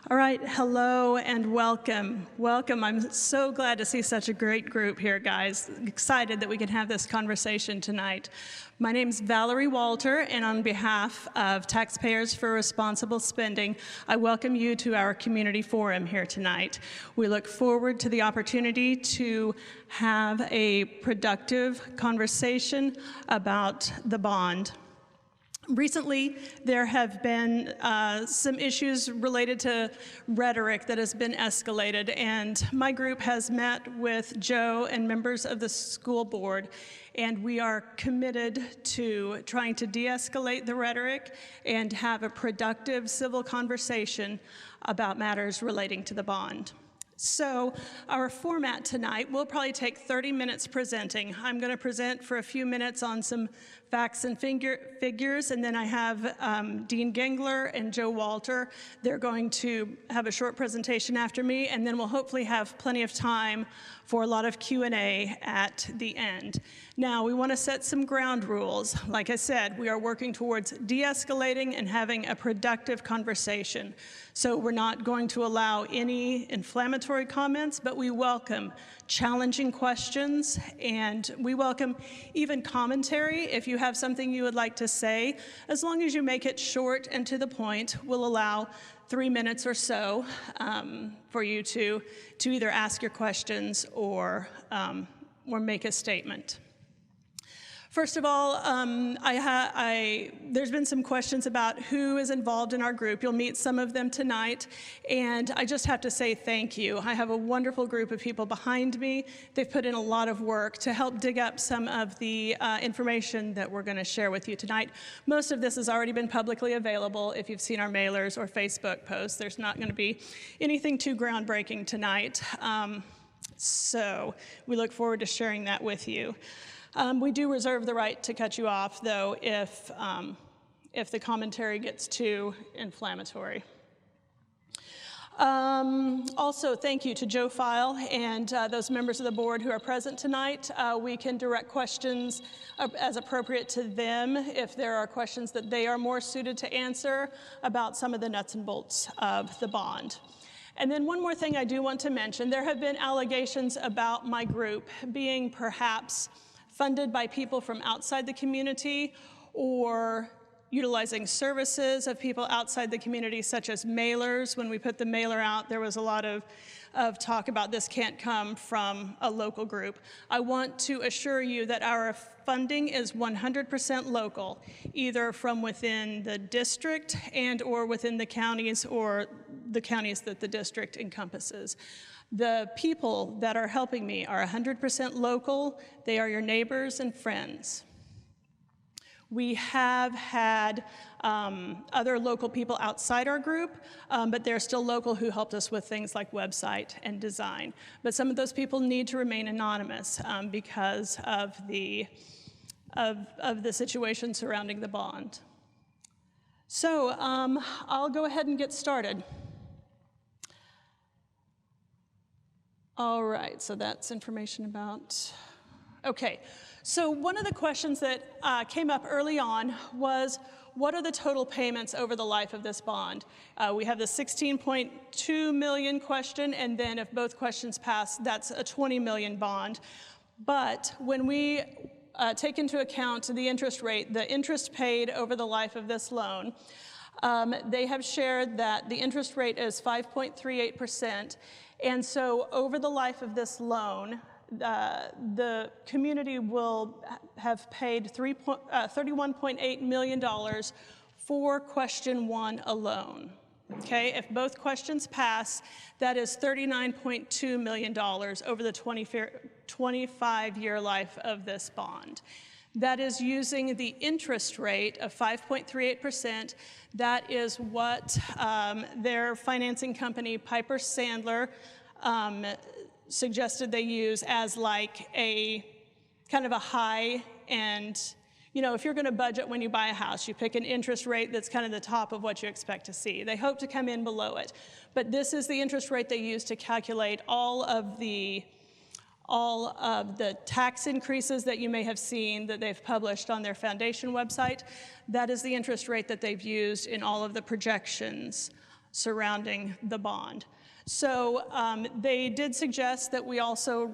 All right, hello and welcome. Welcome. I'm so glad to see such a great group here, guys. Excited that we can have this conversation tonight. My name's Valerie Walter, and on behalf of Taxpayers for Responsible Spending, I welcome you to our community forum here tonight. We look forward to the opportunity to have a productive conversation about the bond. Recently, there have been some issues related to rhetoric that has been escalated, and my group has met with Joe and members of the school board, and we are committed to trying to de-escalate the rhetoric and have a productive civil conversation about matters relating to the bond. So our format tonight, we'll probably take 30 minutes presenting. I'm going to present for a few minutes on some facts and figures, and then I have Dean Gengler and Joe Walter. They're going to have a short presentation after me, and then we'll hopefully have plenty of time for a lot of Q&A at the end. Now, we want to set some ground rules. Like I said, we are working towards de-escalating and having a productive conversation. So we're not going to allow any inflammatory comments, but we welcome challenging questions, and we welcome even commentary. If you have something you would like to say, as long as you make it short and to the point, we'll allow 3 minutes or so for you to either ask your questions or make a statement. First of all, there's been some questions about who is involved in our group. You'll meet some of them tonight, and I just have to say thank you. I have a wonderful group of people behind me. They've put in a lot of work to help dig up some of the information that we're going to share with you tonight. Most of this has already been publicly available if you've seen our mailers or Facebook posts. There's not going to be anything too groundbreaking tonight, so we look forward to sharing that with you. We do reserve the right to cut you off, though, if the commentary gets too inflammatory. Also, thank you to Joe File and those members of the board who are present tonight. We can direct questions as appropriate to them if there are questions that they are more suited to answer about some of the nuts and bolts of the bond. And then one more thing I do want to mention. There have been allegations about my group being perhaps funded by people from outside the community or utilizing services of people outside the community, such as mailers. When we put the mailer out, there was a lot of talk about this can't come from a local group. I want to assure you that our funding is 100% local, either from within the district and or within the counties or the counties that the district encompasses. The people that are helping me are 100% local. They are your neighbors and friends. We have had other local people outside our group, but they're still local who helped us with things like website and design. But some of those people need to remain anonymous because of the situation surrounding the bond. So I'll go ahead and get started. All right, so that's information about, okay. So one of the questions that came up early on was, what are the total payments over the life of this bond? We have the 16.2 million question, and then if both questions pass, that's a 20 million bond. But when we take into account the interest rate, the interest paid over the life of this loan, they have shared that the interest rate is 5.38%. And so over the life of this loan, the community will have paid $31.8 million for question one alone. Okay, if both questions pass, that is $39.2 million over the 25-year life of this bond. That is using the interest rate of 5.38%. That is what their financing company, Piper Sandler, suggested they use as like a kind of a high end. You know, if you're going to budget when you buy a house, you pick an interest rate that's kind of the top of what you expect to see. They hope to come in below it. But this is the interest rate they use to calculate all of the tax increases that you may have seen that they've published on their foundation website. That is the interest rate that they've used in all of the projections surrounding the bond. So they did suggest that we also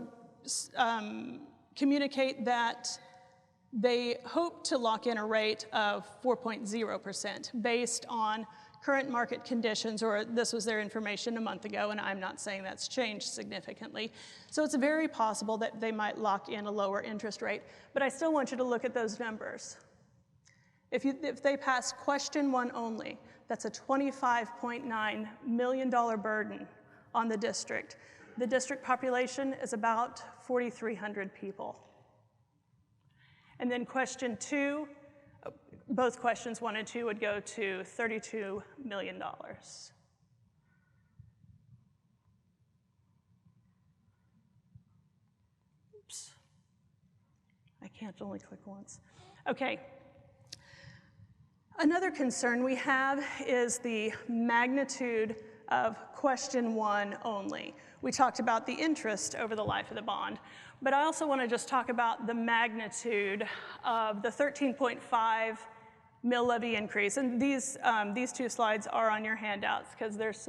communicate that they hope to lock in a rate of 4.0% based on current market conditions, or this was their information a month ago, and I'm not saying that's changed significantly. So it's very possible that they might lock in a lower interest rate, but I still want you to look at those numbers. If they pass question 1 only, that's a $25.9 million burden on the district. The district population is about 4,300 people. And then question 2, both questions 1 and 2 would go to $32 million. Oops. I can't only click once. Okay. Another concern we have is the magnitude of question 1 only. We talked about the interest over the life of the bond, but I also want to just talk about the magnitude of the 13.5 mill levy increase. And these 2 slides are on your handouts because there's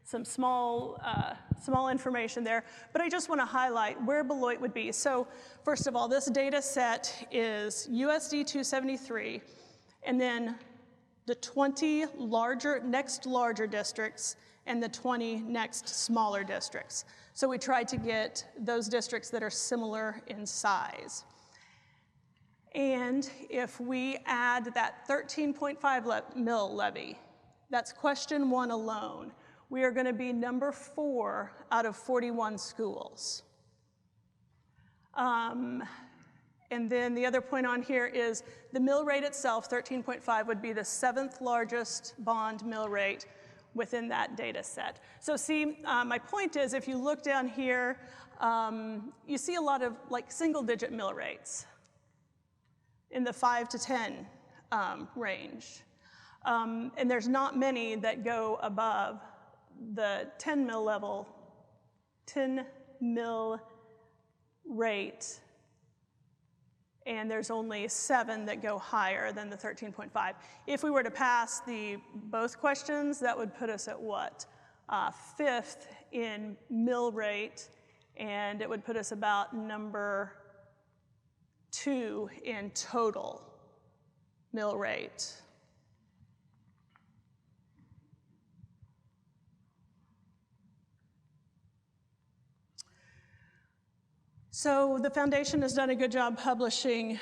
some small information there. But I just want to highlight where Beloit would be. So first of all, this data set is USD 273, and then the 20 next larger districts and the 20 next smaller districts. So we tried to get those districts that are similar in size. And if we add that 13.5 mill levy, that's question 1 alone, we are going to be number 4 out of 41 schools. And then the other point on here is the mill rate itself, 13.5, would be the 7th largest bond mill rate within that data set. So see, my point is, if you look down here, you see a lot of single-digit mill rates in the 5 to 10 range. And there's not many that go above the 10 mill level, 10 mill rate, and there's only 7 that go higher than the 13.5. If we were to pass both questions, that would put us at what? 5th in mill rate, and it would put us about number 2 in total mill rate. So the foundation has done a good job publishing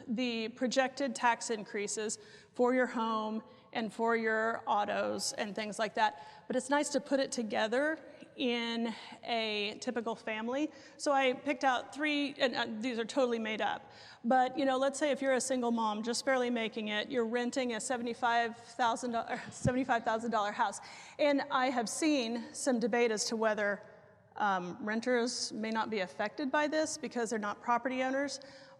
the projected tax increases for your home and for your autos and things like that. But it's nice to put it together in a typical family. So I picked out 3, and these are totally made up. But let's say if you're a single mom, just barely making it, you're renting a $75,000 house. And I have seen some debate as to whether renters may not be affected by this because they're not property owners,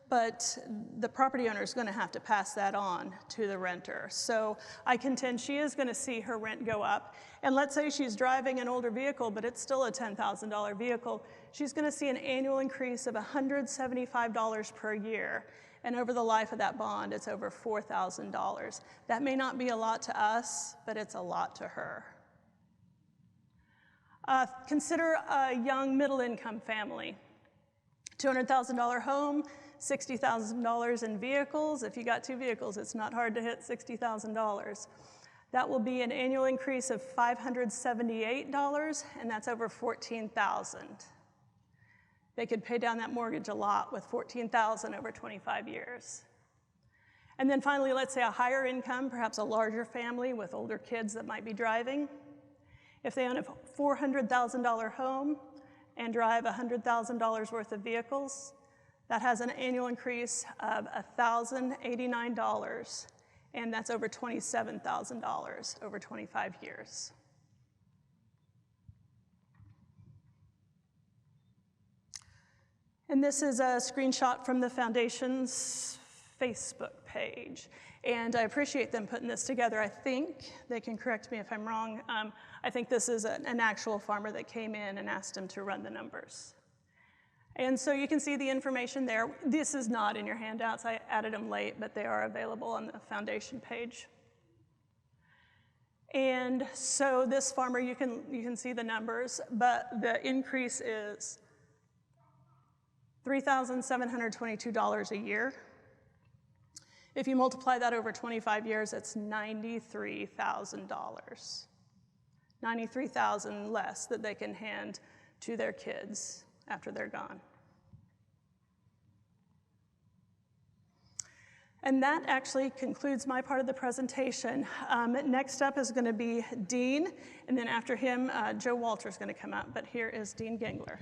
but the property owner is going to have to pass that on to the renter. So I contend she is going to see her rent go up. And let's say she's driving an older vehicle, but it's still a $10,000 vehicle. She's going to see an annual increase of $175 per year. And over the life of that bond, it's over $4,000. That may not be a lot to us, but it's a lot to her. Consider a young middle-income family. $200,000 home, $60,000 in vehicles. If you got 2 vehicles, it's not hard to hit $60,000. That will be an annual increase of $578, and that's over $14,000. They could pay down that mortgage a lot with $14,000 over 25 years. And then finally, let's say a higher income, perhaps a larger family with older kids that might be driving. If they own a $400,000 home and drive $100,000 worth of vehicles, that has an annual increase of $1,089, and that's over $27,000 over 25 years. And this is a screenshot from the foundation's Facebook page. And I appreciate them putting this together. I think, they can correct me if I'm wrong, I think this is an actual farmer that came in and asked him to run the numbers. And so you can see the information there. This is not in your handouts. I added them late, but they are available on the foundation page. And so this farmer, you can see the numbers, but the increase is $3,722 a year. If you multiply that over 25 years, it's $93,000. $93,000 less that they can hand to their kids after they're gone. And that actually concludes my part of the presentation. Next up is going to be Dean, and then after him, Joe Walter is going to come up. But here is Dean Gengler.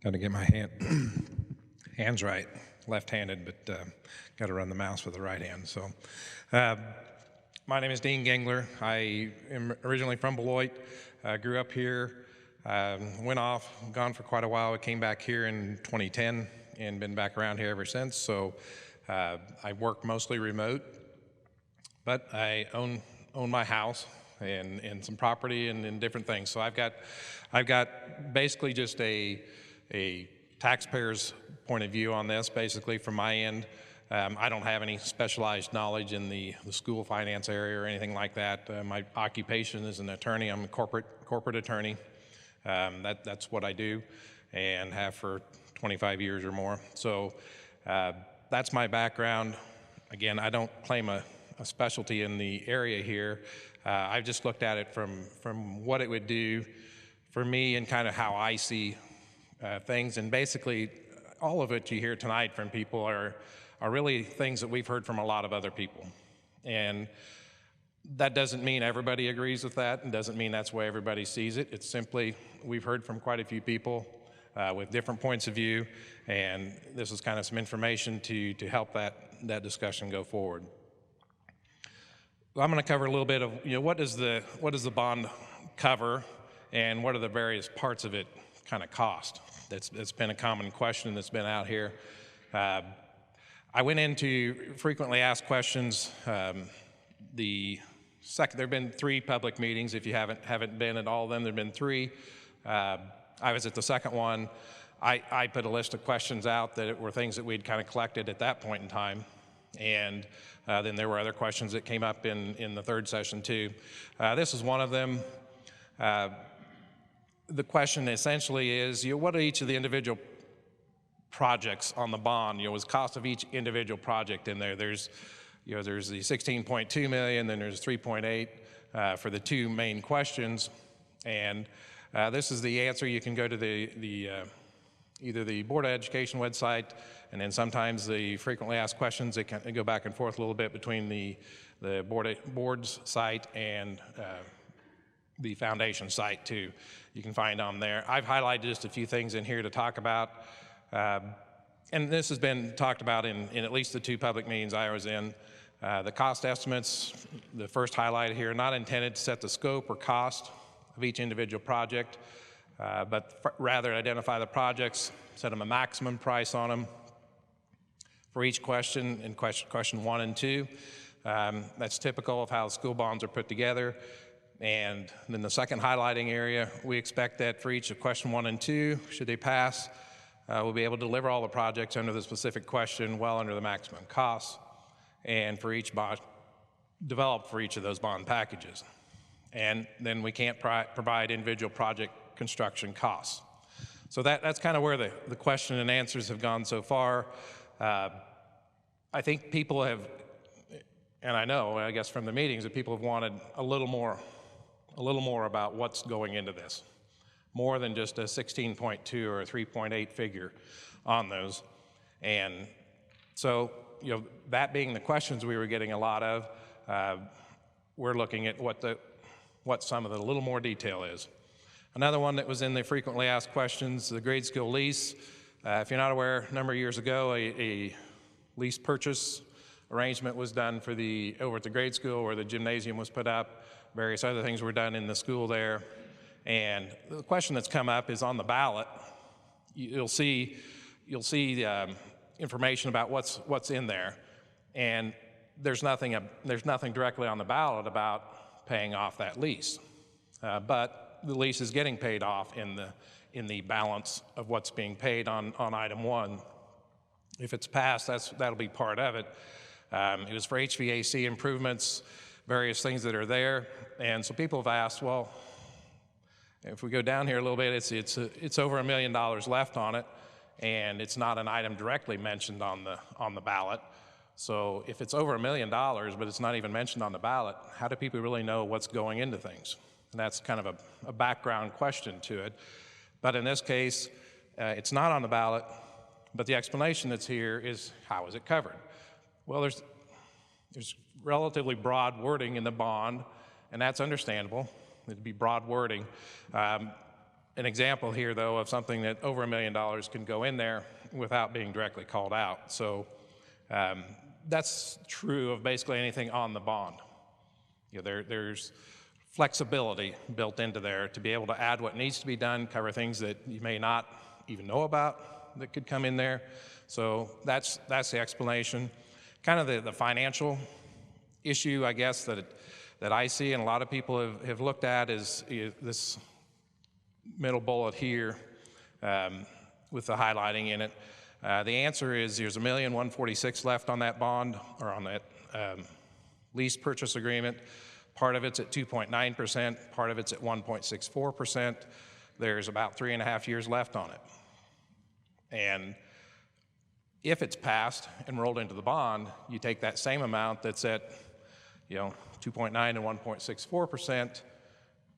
Got to get my hands right. Left-handed, but got to run the mouse with the right hand. So, my name is Dean Gengler. I am originally from Beloit. Grew up here. Went off, gone for quite a while. I came back here in 2010 and been back around here ever since. So, I work mostly remote, but I own my house and some property and different things. So I've got basically just a taxpayer's point of view on this, basically from my end. I don't have any specialized knowledge in the school finance area or anything like that. My occupation is an attorney. I'm a corporate attorney. That's what I do and have for 25 years or more. So that's my background. Again, I don't claim a specialty in the area here. I've just looked at it from what it would do for me and kind of how I see things. And basically, all of it you hear tonight from people are really things that we've heard from a lot of other people. And that doesn't mean everybody agrees with that, and doesn't mean that's the way everybody sees it. It's simply, we've heard from quite a few people with different points of view, and this is kind of some information to help that discussion go forward. I'm going to cover a little bit of, what does the bond cover, and what are the various parts of it kind of cost? That's been a common question that's been out here. I went into frequently asked questions. There have been 3 public meetings. If you haven't been at all of them, there have been 3. I was at the second one. I put a list of questions out that were things that we'd kind of collected at that point in time. And then there were other questions that came up in the third session too. This is one of them. The question essentially is, what are each of the individual projects on the bond? Was cost of each individual project in there? There's the 16.2 million, then there's 3.8 for the 2 main questions, and this is the answer. You can go to either the Board of Education website, and then sometimes the frequently asked questions. They can go back and forth a little bit between the board's site and the foundation site too. You can find on there. I've highlighted just a few things in here to talk about, and this has been talked about in at least the 2 public meetings I was in. The cost estimates, the first highlight here, not intended to set the scope or cost of each individual project, but rather identify the projects, set them a maximum price on them for each question in question 1 and 2. That's typical of how school bonds are put together. And then the second highlighting area, we expect that for each of question 1 and 2, should they pass, we'll be able to deliver all the projects under the specific question well under the maximum cost, and for each bond developed for each of those bond packages. And then we can't provide individual project construction costs. So that's kind of where the question and answers have gone so far. I think people have, and I guess from the meetings, that people have wanted a little more about what's going into this, more than just a 16.2 or a 3.8 figure on those. And so, that being the questions we were getting a lot of, we're looking at what some of the little more detail is. Another one that was in the frequently asked questions, the grade school lease. If you're not aware, a number of years ago, a lease purchase arrangement was done over at the grade school where the gymnasium was put up. Various other things were done in the school there. And the question that's come up is on the ballot. You'll see information about what's in there, and there's nothing directly on the ballot about paying off that lease. But the lease is getting paid off in the balance of what's being paid on item 1. If it's passed, that'll be part of it. It was for HVAC improvements, various things that are there. And so people have asked, well, if we go down here a little bit, it's over $1 million left on it, and it's not an item directly mentioned on the ballot. So if it's over $1 million, but it's not even mentioned on the ballot, how do people really know what's going into things? And that's kind of a background question to it. But in this case, it's not on the ballot, but the explanation that's here is, how is it covered? Well, there's relatively broad wording in the bond, and that's understandable. It'd be broad wording. An example here, though, of something that over $1 million can go in there without being directly called out. So that's true of basically anything on the bond. You know, there's flexibility built into there to be able to add what needs to be done, cover things that you may not even know about that could come in there. So that's the explanation. Kind of the financial issue, I guess, that I see and a lot of people have looked at is this middle bullet here with the highlighting in it. The answer is there's $1,146,000 left on that bond, or on that lease purchase agreement. Part of it's at 2.9%, part of it's at 1.64%. There's about 3.5 years left on it. And if it's passed and rolled into the bond, you take that same amount that's at 2.9 and 1.64%,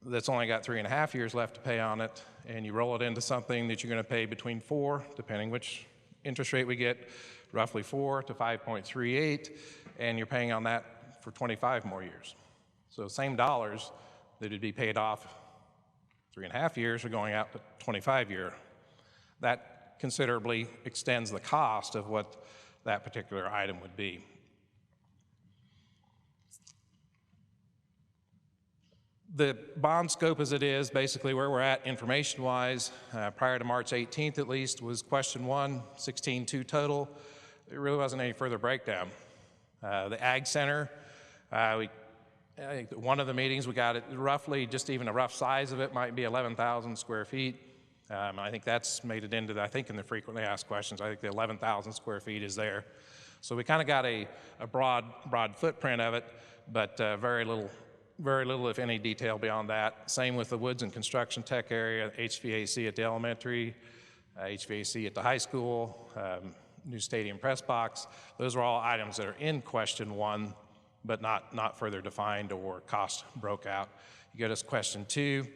that's only got 3.5 years left to pay on it, and you roll it into something that you're going to pay between 4, depending which interest rate we get, roughly 4 to 5.38, and you're paying on that for 25 more years. So same dollars that would be paid off 3.5 years are going out to 25 year. That considerably extends the cost of what that particular item would be. The bond scope as it is, basically where we're at information-wise, prior to March 18th at least, was question 1, 16.2 total. There really wasn't any further breakdown. The Ag Center, I think one of the meetings we got it roughly, just even a rough size of it might be 11,000 square feet. I think that's made it into, in the frequently asked questions, I think the 11,000 square feet is there. So we kind of got a broad footprint of it, but very little, if any, detail beyond that. Same with the Woods and Construction Tech area, HVAC at the elementary, HVAC at the high school, new stadium press box. Those are all items that are in question 1, but not further defined or cost broke out. You go to question 2,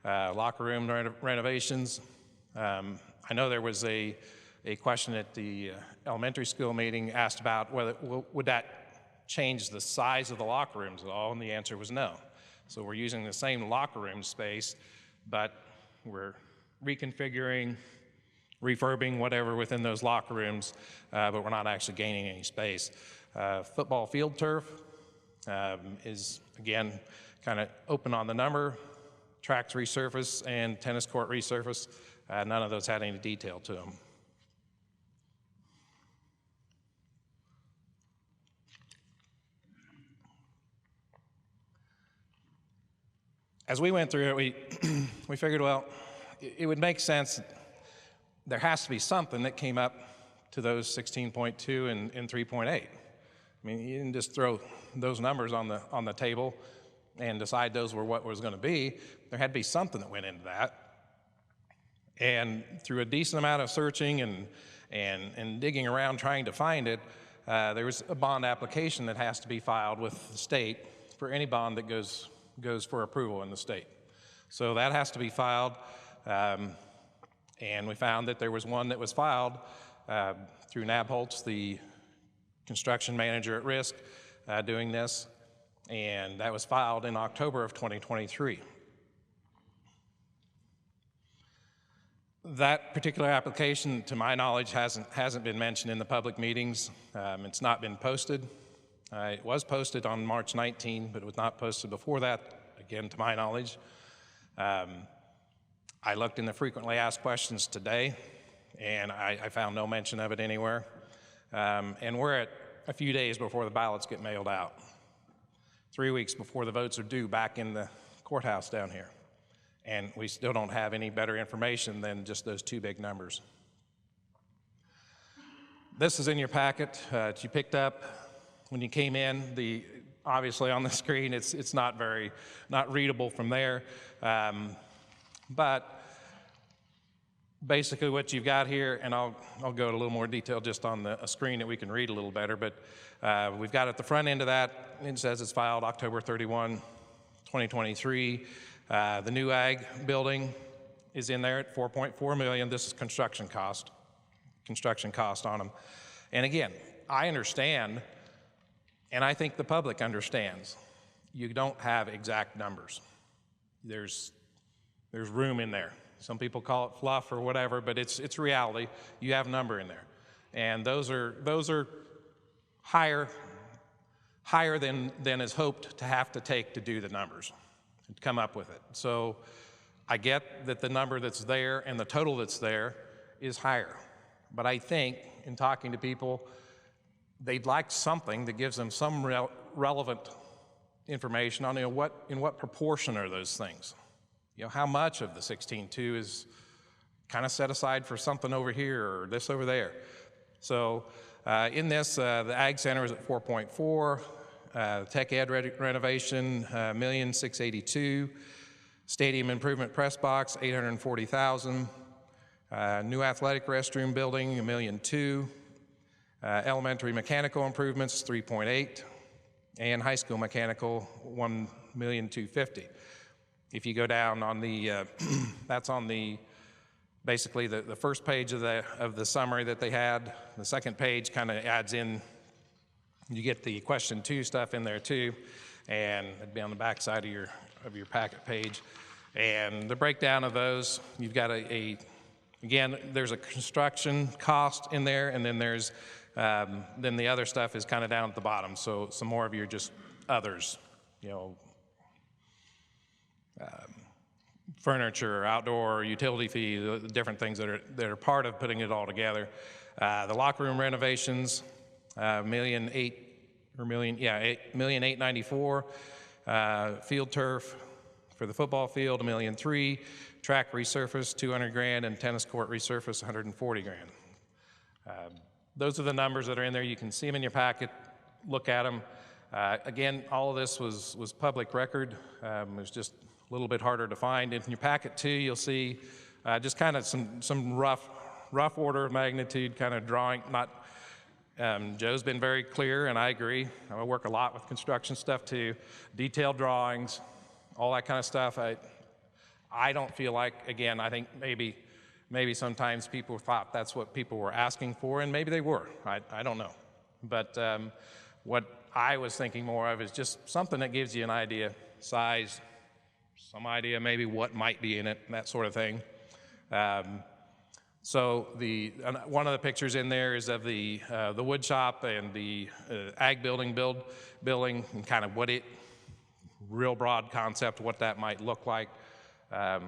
locker room renovations. I know there was a question at the elementary school meeting asked about whether would that change the size of the locker rooms at all, and the answer was no. So we're using the same locker room space, but we're reconfiguring, refurbing whatever within those locker rooms, but we're not actually gaining any space. Football field turf is, again, kind of open on the number. Tracks resurface and tennis court resurface. None of those had any detail to them. As we went through it, we figured, well, it would make sense. There has to be something that came up to those 16.2 and 3.8. I mean, you didn't just throw those numbers on the table and decide those were what was going to be. There had to be something that went into that. And through a decent amount of searching and digging around trying to find it, there was a bond application that has to be filed with the state for any bond that goes for approval in the state. So that has to be filed, and we found that there was one that was filed through Nabholz, the construction manager at risk, doing this, and that was filed in October of 2023. That particular application, to my knowledge, hasn't been mentioned in the public meetings. It's not been posted. It was posted on March 19, but it was not posted before that, again, to my knowledge. I looked in the frequently asked questions today, and I found no mention of it anywhere. And we're at a few days before the ballots get mailed out, 3 weeks before the votes are due back in the courthouse down here. And we still don't have any better information than just those 2 big numbers. This is in your packet that you picked up. when you came in, obviously on the screen, it's not readable from there. But basically what you've got here, and I'll go to a little more detail just on a screen that we can read a little better, but we've got at the front end of that, it says it's filed October 31, 2023. The new ag building is in there at $4.4 million. This is construction cost on them. And again, I understand, and I think the public understands, you don't have exact numbers. There's room in there. Some people call it fluff or whatever, but it's reality. You have a number in there. And those are higher than is hoped to have to take to do the numbers, to come up with it. So I get that the number that's there and the total that's there is higher. But I think, in talking to people, they'd like something that gives them some relevant information on in what proportion are those things. How much of the 16.2 is kind of set aside for something over here or this over there. So in this, the Ag Center is at 4.4, Tech Ed renovation, $1,682,000, Stadium Improvement Press Box, $840,000, new athletic restroom building, $1,200,000, elementary mechanical improvements, $3.8, and high school mechanical, $1,250,000. If you go down on the, that's on basically the first page of the summary that they had. The second page kind of adds in, you get the question 2 stuff in there too, and it'd be on the back side of your packet page. And the breakdown of those, you've got again, there's a construction cost in there, and then there's, then the other stuff is kind of down at the bottom. So some more of your just others, furniture, outdoor, utility fee, the different things that are part of putting it all together. The locker room renovations, $1,894,000. Field turf for the football field, $1,300,000. Track resurface, $200,000, and tennis court resurface, $140,000. Those are the numbers that are in there. You can see them in your packet. Look at them. Again, all of this was public record. It was just a little bit harder to find. In your packet too, you'll see just kind of some rough order of magnitude kind of drawing. Joe's been very clear, and I agree. I work a lot with construction stuff too. Detailed drawings, all that kind of stuff. I don't feel like, again, I think maybe sometimes people thought that's what people were asking for, and maybe they were. I don't know. But what I was thinking more of is just something that gives you an idea, size, some idea maybe what might be in it, that sort of thing. So one of the pictures in there is of the wood shop and the ag building, and kind of real broad concept, what that might look like. I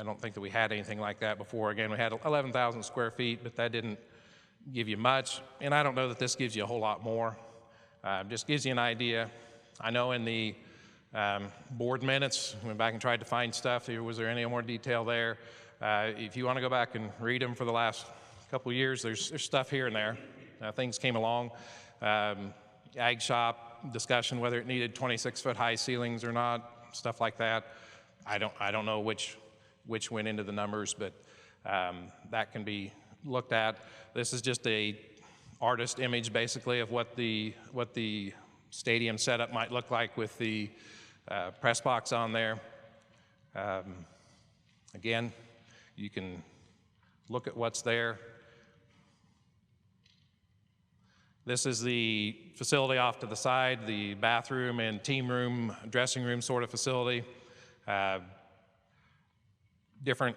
don't think that we had anything like that before. Again, we had 11,000 square feet, but that didn't give you much. And I don't know that this gives you a whole lot more. Just gives you an idea. I know in the board minutes, went back and tried to find stuff. Was there any more detail there? If you want to go back and read them for the last couple of years, there's stuff here and there. Things came along. Ag shop discussion, whether it needed 26-foot high ceilings or not, stuff like that. I don't know which went into the numbers, but that can be looked at. This is just a artist image, basically, of what the stadium setup might look like with the press box on there. Again, you can look at what's there. This is the facility off to the side, the bathroom and team room, dressing room sort of facility. Different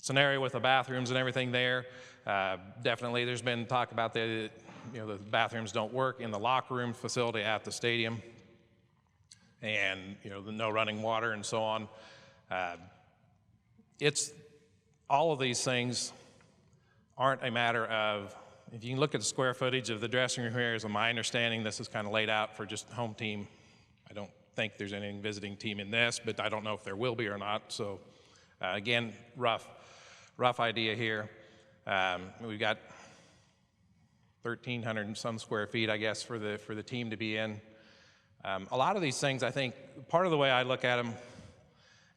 scenario with the bathrooms and everything there. Definitely there's been talk about the bathrooms don't work in the locker room facility at the stadium, and the no running water and so on. It's all of these things aren't a matter of, if you can look at the square footage of the dressing room here, is my understanding this is kind of laid out for just home team. I don't think there's any visiting team in this, but I don't know if there will be or not. So again, rough idea here. We've got 1,300 and some square feet, I guess, for the team to be in. A lot of these things, I think, part of the way I look at them,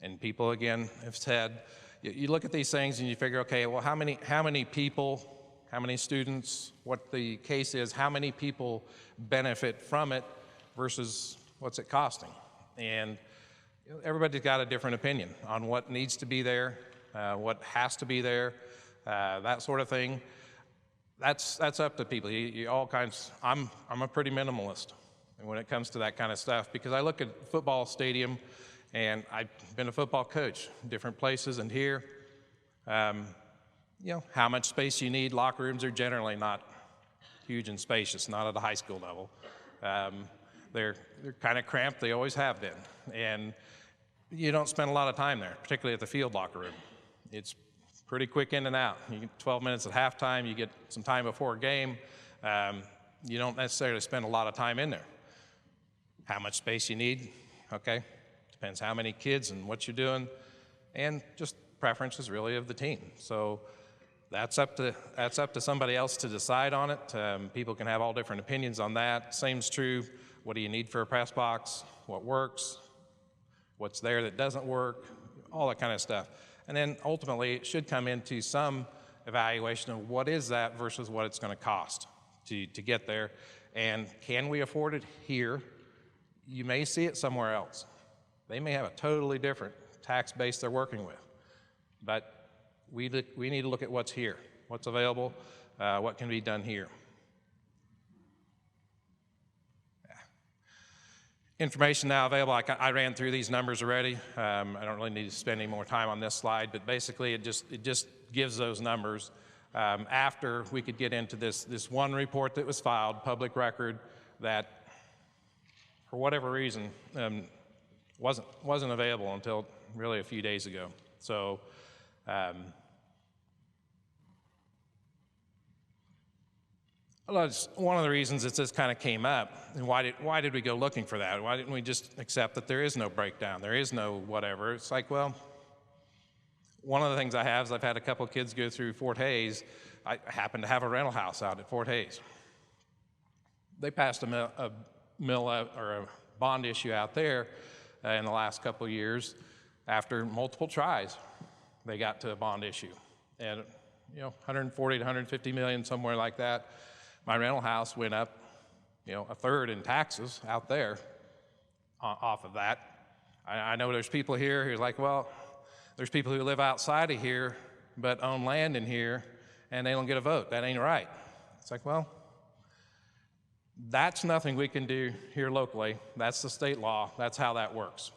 and people, again, have said, you look at these things and you figure, okay, well, how many people, how many students, what the case is, how many people benefit from it versus what's it costing? And everybody's got a different opinion on what needs to be there, what has to be there, that sort of thing. That's up to people. You all kinds. I'm a pretty minimalist when it comes to that kind of stuff, because I look at football stadium, and I've been a football coach in different places and here. How much space you need. Locker rooms are generally not huge and spacious, not at a high school level. They're kind of cramped. They always have been, and you don't spend a lot of time there, particularly at the field locker room. It's pretty quick in and out. You get 12 minutes at halftime. You get some time before a game. You don't necessarily spend a lot of time in there. How much space you need, okay? Depends how many kids and what you're doing, and just preferences really of the team. So that's up to somebody else to decide on it. People can have all different opinions on that. Same's true. What do you need for a press box? What works? What's there that doesn't work? All that kind of stuff. And then ultimately, it should come into some evaluation of what is that versus what it's going to cost to get there. And can we afford it here? You may see it somewhere else. They may have a totally different tax base they're working with. But we need to look at what's here, what's available, what can be done here. Information now available. I ran through these numbers already. I don't really need to spend any more time on this slide, but basically it just gives those numbers. After we could get into this one report that was filed, public record, that for whatever reason wasn't available until really a few days ago. So one of the reasons that this kind of came up, and why did we go looking for that? Why didn't we just accept that there is no breakdown, there is no whatever? It's like, well, one of the things I have is I've had a couple of kids go through Fort Hays. I happen to have a rental house out at Fort Hays. They passed a bond issue out there in the last couple of years. After multiple tries, they got to a bond issue, and 140 to 150 million, somewhere like that. My rental house went up, a third in taxes out there off of that. I know there's people here who's like, well, there's people who live outside of here but own land in here, and they don't get a vote. That ain't right. It's like, well, that's nothing we can do here locally. That's the state law. That's how that works.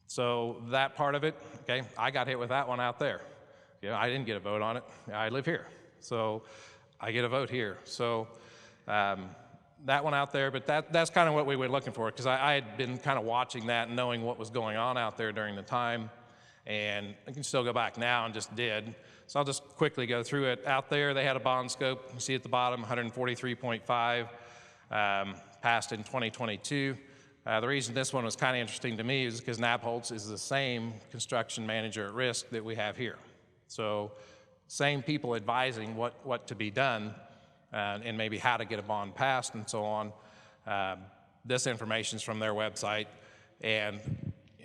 So that part of it, okay, I got hit with that one out there. I didn't get a vote on it. I live here. So I get a vote here. So that one out there, but that's kind of what we were looking for, because I had been kind of watching that and knowing what was going on out there during the time, and I can still go back now and just did. So I'll just quickly go through it. Out there, they had a bond scope. You see at the bottom, 143.5, passed in 2022. The reason this one was kind of interesting to me is because Nabholz is the same construction manager at risk that we have here. So same people advising what to be done and maybe how to get a bond passed and so on. This information's from their website, and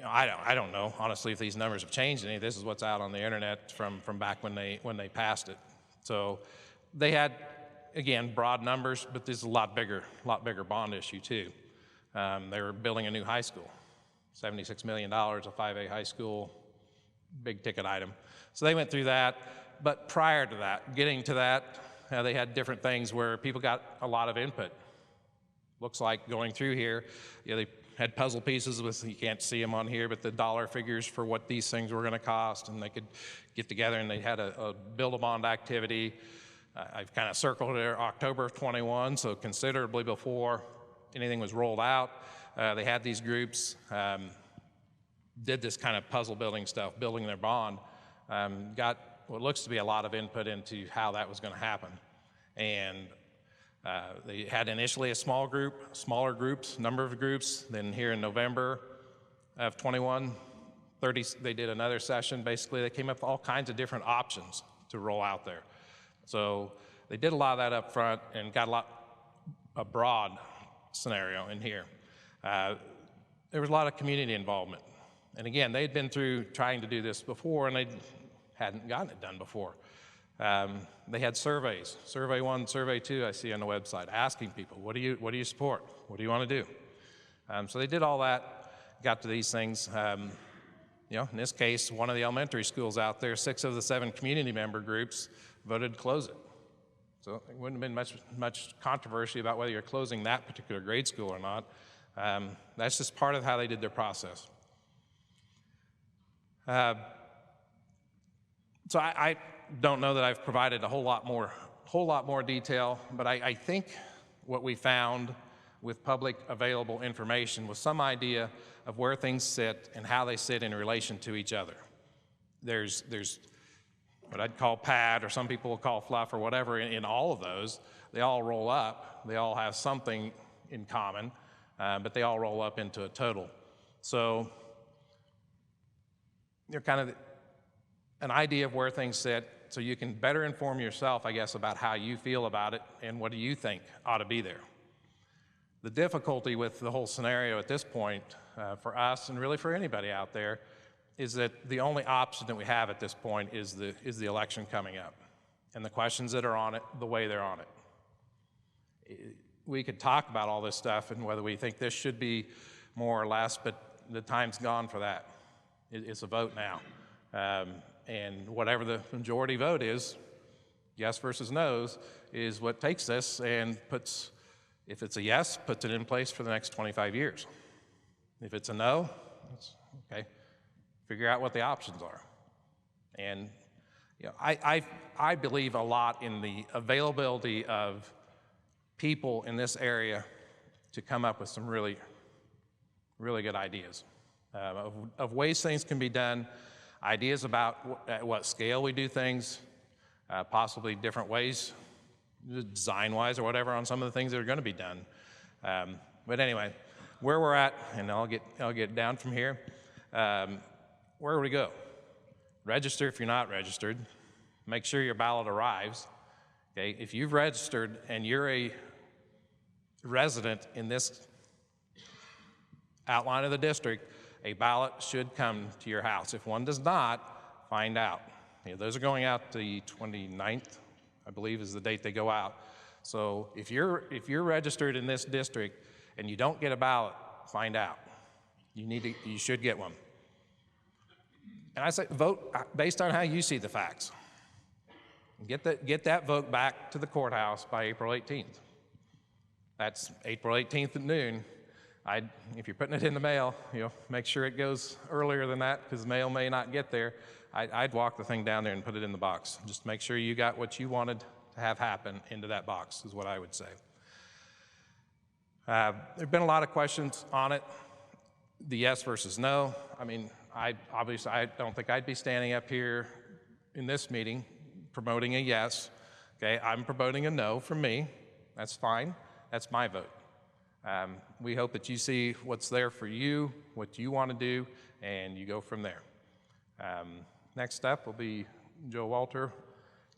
I don't know honestly if these numbers have changed any. This is what's out on the internet from back when they passed it. So they had, again, broad numbers, but this is a lot bigger bond issue too. They were building a new high school, $76 million, a 5A high school, big ticket item. So they went through that, but prior to that, getting to that, they had different things where people got a lot of input. Looks like going through here, they had puzzle pieces with, you can't see them on here, but the dollar figures for what these things were gonna cost, and they could get together and they had a build-a-bond activity. I've kind of circled it October of 21, so considerably before anything was rolled out. They had these groups, did this kind of puzzle building stuff, building their bond, got what looks to be a lot of input into how that was going to happen. And they had initially a smaller groups, number of groups. Then here in November of 21, they did another session. Basically, they came up with all kinds of different options to roll out there. So they did a lot of that up front and got a broad scenario in here. There was a lot of community involvement. And again, they'd been through trying to do this before, and they hadn't gotten it done before. They had surveys, survey 1, survey 2, I see on the website, asking people, what do you support? What do you want to do? So they did all that, got to these things. You know, in this case, one of the elementary schools out there, 6 of the 7 community member groups voted to close it. So there wouldn't have been much controversy about whether you're closing that particular grade school or not. That's just part of how they did their process. So I don't know that I've provided a whole lot more detail, but I think what we found with public available information was some idea of where things sit and how they sit in relation to each other. There's what I'd call pad, or some people will call fluff, or whatever. In all of those, they all roll up. They all have something in common, but they all roll up into a total. So they're kind of an idea of where things sit, so you can better inform yourself, I guess, about how you feel about it and what do you think ought to be there. The difficulty with the whole scenario at this point, for us and really for anybody out there, is that the only option that we have at this point is the election coming up and the questions that are on it, the way they're on it. We could talk about all this stuff and whether we think this should be more or less, but the time's gone for that. It's a vote now. And whatever the majority vote is, yes versus no's, is what takes this and puts, if it's a yes, puts it in place for the next 25 years. If it's a no, it's okay. Figure out what the options are. And you know, I believe a lot in the availability of people in this area to come up with some really, really good ideas of ways things can be done, ideas about at what scale we do things, possibly different ways, design-wise or whatever, on some of the things that are going to be done. But anyway, where we're at, and I'll get down from here. Where do we go? Register if you're not registered. Make sure your ballot arrives. Okay, if you've registered and you're a resident in this outline of the district, a ballot should come to your house. If one does not, find out. You know, those are going out the 29th, I believe is the date they go out. So if you're registered in this district and you don't get a ballot, find out. You should get one. And I say vote based on how you see the facts. Get that vote back to the courthouse by April 18th. That's April 18th at noon. If you're putting it in the mail, make sure it goes earlier than that, because the mail may not get there. I'd walk the thing down there and put it in the box. Just make sure you got what you wanted to have happen into that box, is what I would say. There have been a lot of questions on it, the yes versus no. I mean, obviously, I don't think I'd be standing up here in this meeting promoting a yes. Okay, I'm promoting a no from me. That's fine. That's my vote. We hope that you see what's there for you, what you want to do, and you go from there. Next up will be Joe Walter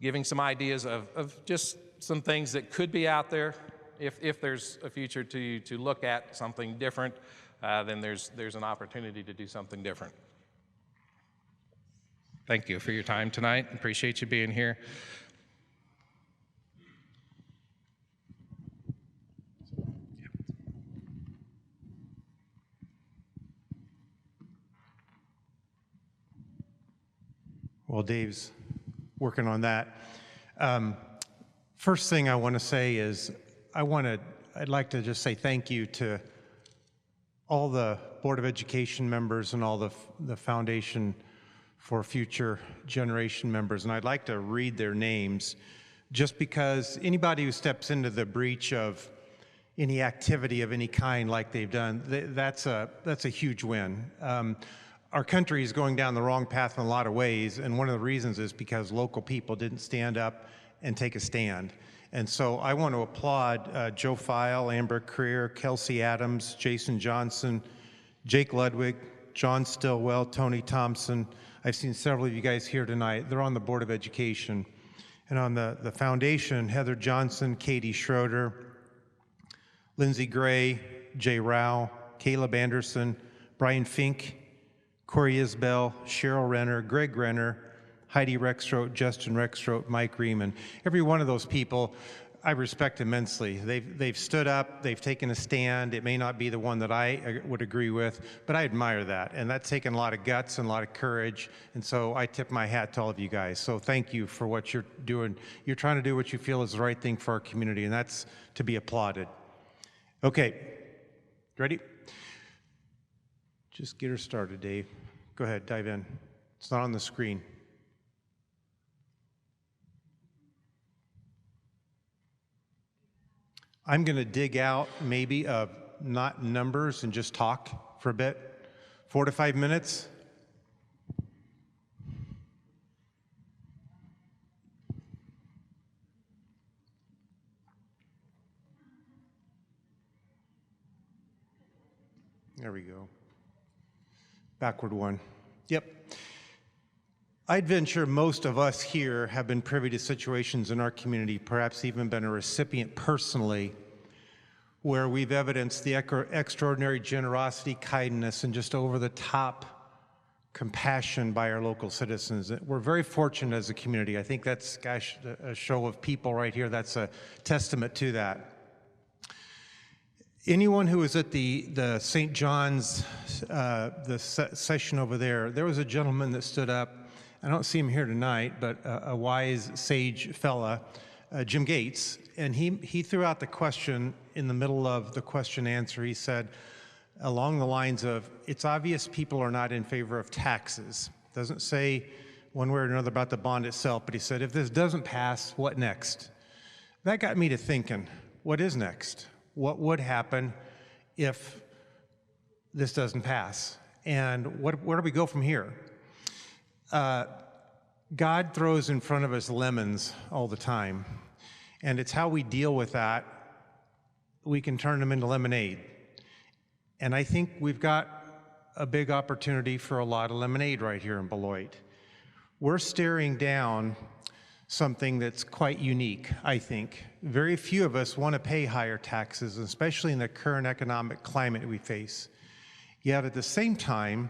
giving some ideas of just some things that could be out there if there's a future to look at something different, then there's an opportunity to do something different. Thank you for your time tonight. Appreciate you being here. Well, Dave's working on that. First thing I want to say is I'd like to just say thank you to all the Board of Education members and all the Foundation for Future Generation members. And I'd like to read their names, just because anybody who steps into the breach of any activity of any kind like they've done, that's a huge win. Our country is going down the wrong path in a lot of ways, and one of the reasons is because local people didn't stand up and take a stand. And so I want to applaud Joe File, Amber Creer, Kelsey Adams, Jason Johnson, Jake Ludwig, John Stillwell, Tony Thompson. I've seen several of you guys here tonight. They're on the Board of Education. And on the foundation, Heather Johnson, Katie Schroeder, Lindsay Gray, Jay Rao, Caleb Anderson, Brian Fink, Corey Isbell, Cheryl Renner, Greg Renner, Heidi Rexroth, Justin Rexroth, Mike Riemann. Every one of those people I respect immensely. They've stood up, they've taken a stand. It may not be the one that I would agree with, but I admire that. And that's taken a lot of guts and a lot of courage. And so I tip my hat to all of you guys. So thank you for what you're doing. You're trying to do what you feel is the right thing for our community, and that's to be applauded. Okay, ready? Just get her started, Dave. Go ahead, dive in. It's not on the screen. I'm going to dig out maybe not numbers and just talk for a bit. 4 to 5 minutes. There we go. Backward one. Yep. I'd venture most of us here have been privy to situations in our community, perhaps even been a recipient personally, where we've evidenced the extraordinary generosity, kindness, and just over-the-top compassion by our local citizens. We're very fortunate as a community. I think that's, gosh, a show of people right here. That's a testament to that. Anyone who was at the St. John's, session over there, there was a gentleman that stood up. I don't see him here tonight, but a wise, sage fella, Jim Gates, and he threw out the question in the middle of the question answer. He said, along the lines of, it's obvious people are not in favor of taxes. Doesn't say one way or another about the bond itself, but he said, if this doesn't pass, what next? That got me to thinking, what is next? What would happen if this doesn't pass? And where do we go from here? God throws in front of us lemons all the time, and it's how we deal with that. We can turn them into lemonade. And I think we've got a big opportunity for a lot of lemonade right here in Beloit. We're staring down something that's quite unique, I think. Very few of us want to pay higher taxes, especially in the current economic climate we face. Yet at the same time,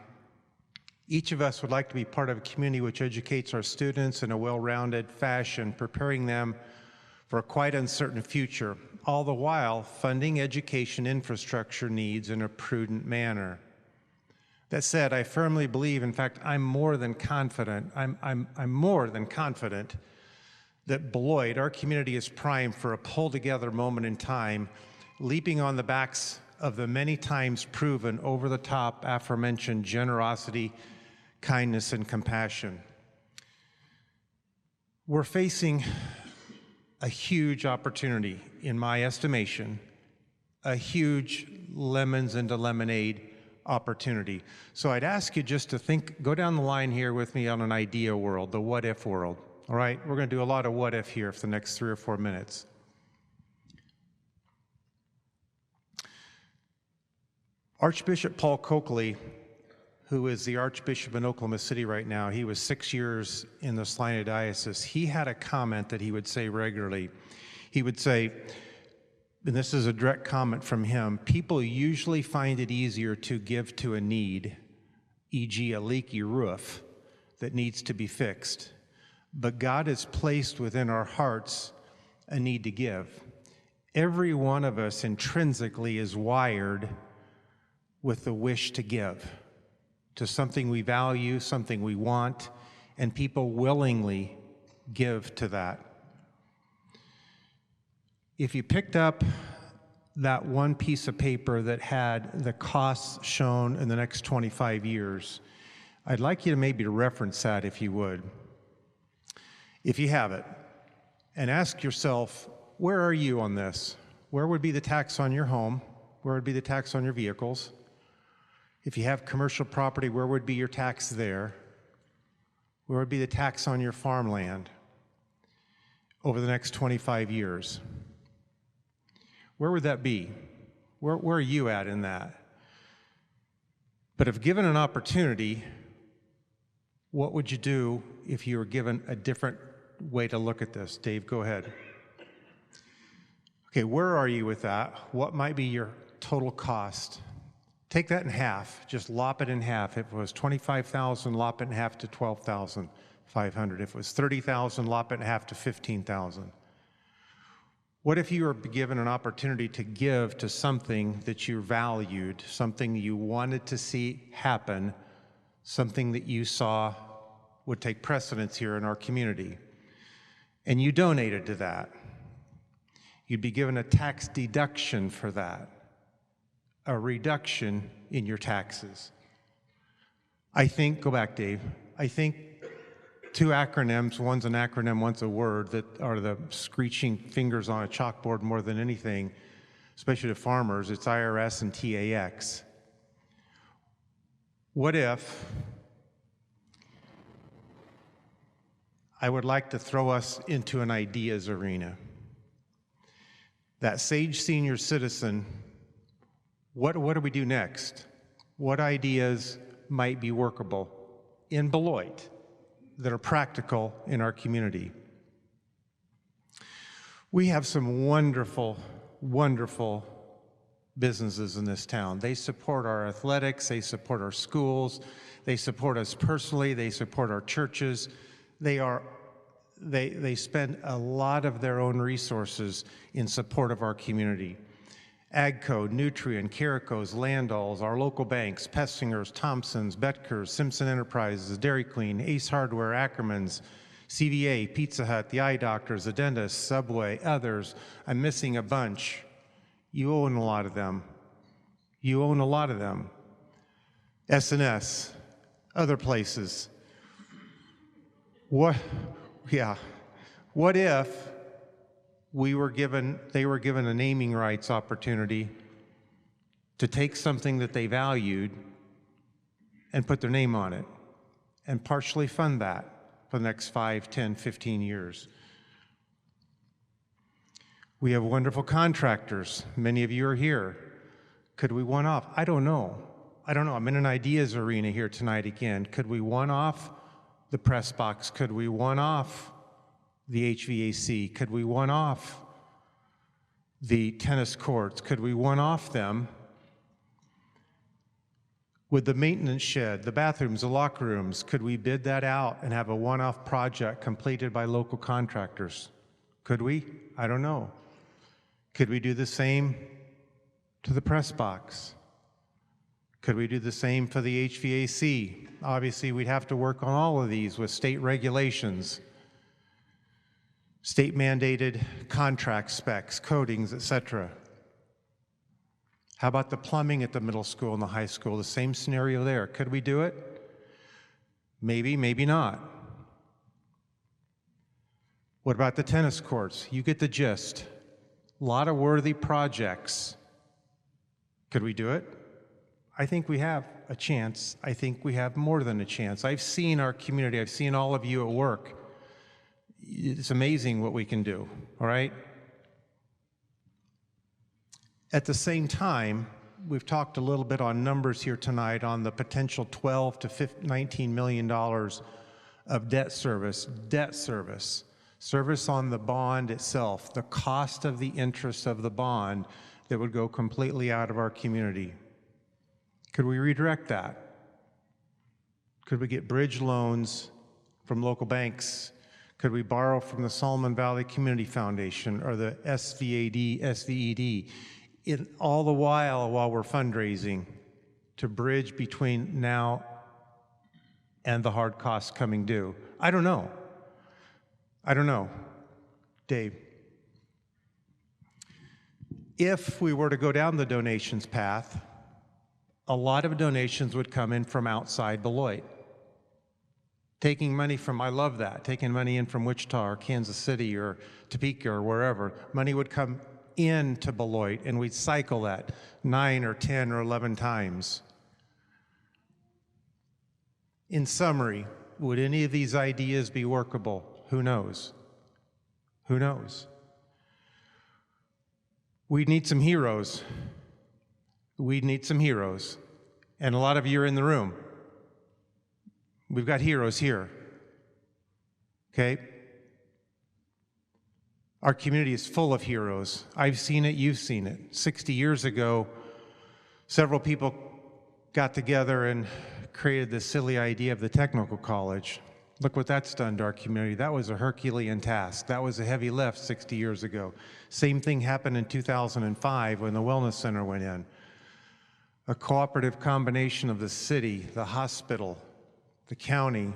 each of us would like to be part of a community which educates our students in a well-rounded fashion, preparing them for a quite uncertain future, all the while funding education infrastructure needs in a prudent manner. That said, I firmly believe, in fact, I'm more than confident that Beloit, our community, is primed for a pull-together moment in time, leaping on the backs of the many times proven over-the-top aforementioned generosity, kindness, and compassion. We're facing a huge opportunity, in my estimation, a huge lemons into lemonade opportunity. So I'd ask you just to go down the line here with me on an idea world, the what-if world. All right, we're going to do a lot of what if here for the next 3 or 4 minutes. Archbishop Paul Coakley, who is the Archbishop in Oklahoma City right now, he was 6 years in the Salina Diocese. He had a comment that he would say regularly. He would say, and this is a direct comment from him, people usually find it easier to give to a need, e.g. a leaky roof that needs to be fixed. But God has placed within our hearts a need to give. Every one of us intrinsically is wired with the wish to give to something we value, something we want, and people willingly give to that. If you picked up that one piece of paper that had the costs shown in the next 25 years, I'd like you to maybe reference that if you would. If you have it, and ask yourself, where are you on this? Where would be the tax on your home? Where would be the tax on your vehicles? If you have commercial property, where would be your tax there? Where would be the tax on your farmland over the next 25 years? Where would that be? Where are you at in that? But if given an opportunity, what would you do if you were given a different way to look at this. Dave, go ahead. Okay, where are you with that? What might be your total cost? Take that in half, just lop it in half. If it was 25,000, lop it in half to 12,500. If it was 30,000, lop it in half to 15,000. What if you were given an opportunity to give to something that you valued, something you wanted to see happen, something that you saw would take precedence here in our community, and you donated to that? You'd be given a tax deduction for that, a reduction in your taxes. I think, go back, Dave, I think two acronyms, one's an acronym, one's a word, that are the screeching fingers on a chalkboard more than anything, especially to farmers. It's IRS and TAX. What if I would like to throw us into an ideas arena? That sage senior citizen, what do we do next? What ideas might be workable in Beloit that are practical in our community? We have some wonderful, wonderful businesses in this town. They support our athletics, they support our schools, they support us personally, they support our churches. They spend a lot of their own resources in support of our community. AGCO, Nutrien, Caricos, Landalls, our local banks, Pestingers, Thompsons, Bettkers, Simpson Enterprises, Dairy Queen, Ace Hardware, Ackerman's, CVA, Pizza Hut, the Eye Doctors, the dentists, Subway, others. I'm missing a bunch. You own a lot of them. You own a lot of them. S&S, other places. What if they were given a naming rights opportunity to take something that they valued and put their name on it and partially fund that for the next 5, 10, 15 years? We have wonderful contractors. Many of you are here. Could we one-off? I don't know. I'm in an ideas arena here tonight again. Could we one-off the press box? Could we one-off the HVAC? Could we one-off the tennis courts? Could we one-off them with the maintenance shed, the bathrooms, the locker rooms? Could we bid that out and have a one-off project completed by local contractors? Could we? I don't know. Could we do the same to the press box? Could we do the same for the HVAC? Obviously, we'd have to work on all of these with state regulations, state-mandated contract specs, coatings, etc. How about the plumbing at the middle school and the high school? The same scenario there. Could we do it? Maybe, maybe not. What about the tennis courts? You get the gist. A lot of worthy projects. Could we do it? I think we have a chance. I think we have more than a chance. I've seen our community. I've seen all of you at work. It's amazing what we can do, all right? At the same time, we've talked a little bit on numbers here tonight on the potential $12 to $19 million of debt service on the bond itself, the cost of the interest of the bond that would go completely out of our community. Could we redirect that? Could we get bridge loans from local banks? Could we borrow from the Solomon Valley Community Foundation or the SVED, all the while we're fundraising to bridge between now and the hard costs coming due? I don't know. Dave, if we were to go down the donations path, a lot of donations would come in from outside Beloit. Taking money from, I love that, taking money in from Wichita or Kansas City or Topeka or wherever. Money would come into Beloit and we'd cycle that 9 or 10 or 11 times. In summary, would any of these ideas be workable? Who knows? Who knows? We'd need some heroes. We'd need some heroes. And a lot of you are in the room. We've got heroes here. Okay? Our community is full of heroes. I've seen it, you've seen it. 60 years ago, several people got together and created this silly idea of the technical college. Look what that's done to our community. That was a Herculean task. That was a heavy lift 60 years ago. Same thing happened in 2005 when the Wellness Center went in. A cooperative combination of the city, the hospital, the county.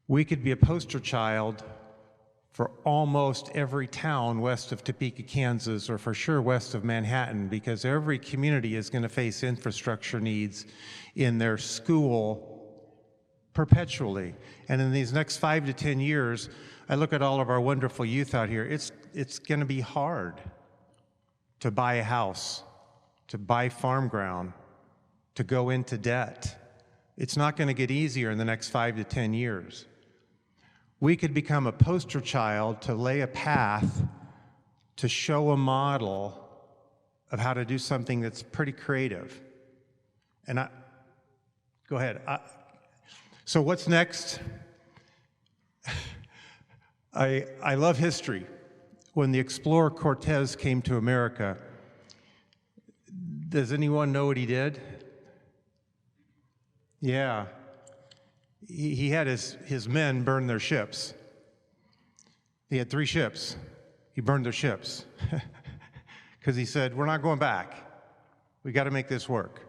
We could be a poster child for almost every town west of Topeka, Kansas, or for sure west of Manhattan, because every community is going to face infrastructure needs in their school perpetually. And in these next 5 to 10 years, I look at all of our wonderful youth out here, it's going to be hard to buy a house, to buy farm ground, to go into debt. It's not going to get easier in the next 5 to 10 years. We could become a poster child to lay a path, to show a model of how to do something that's pretty creative. And go ahead. So what's next? I love history. When the explorer Cortez came to America, does anyone know what he did? Yeah. He had his men burn their ships. He had 3 ships. He burned their ships because he said, we're not going back. We got to make this work.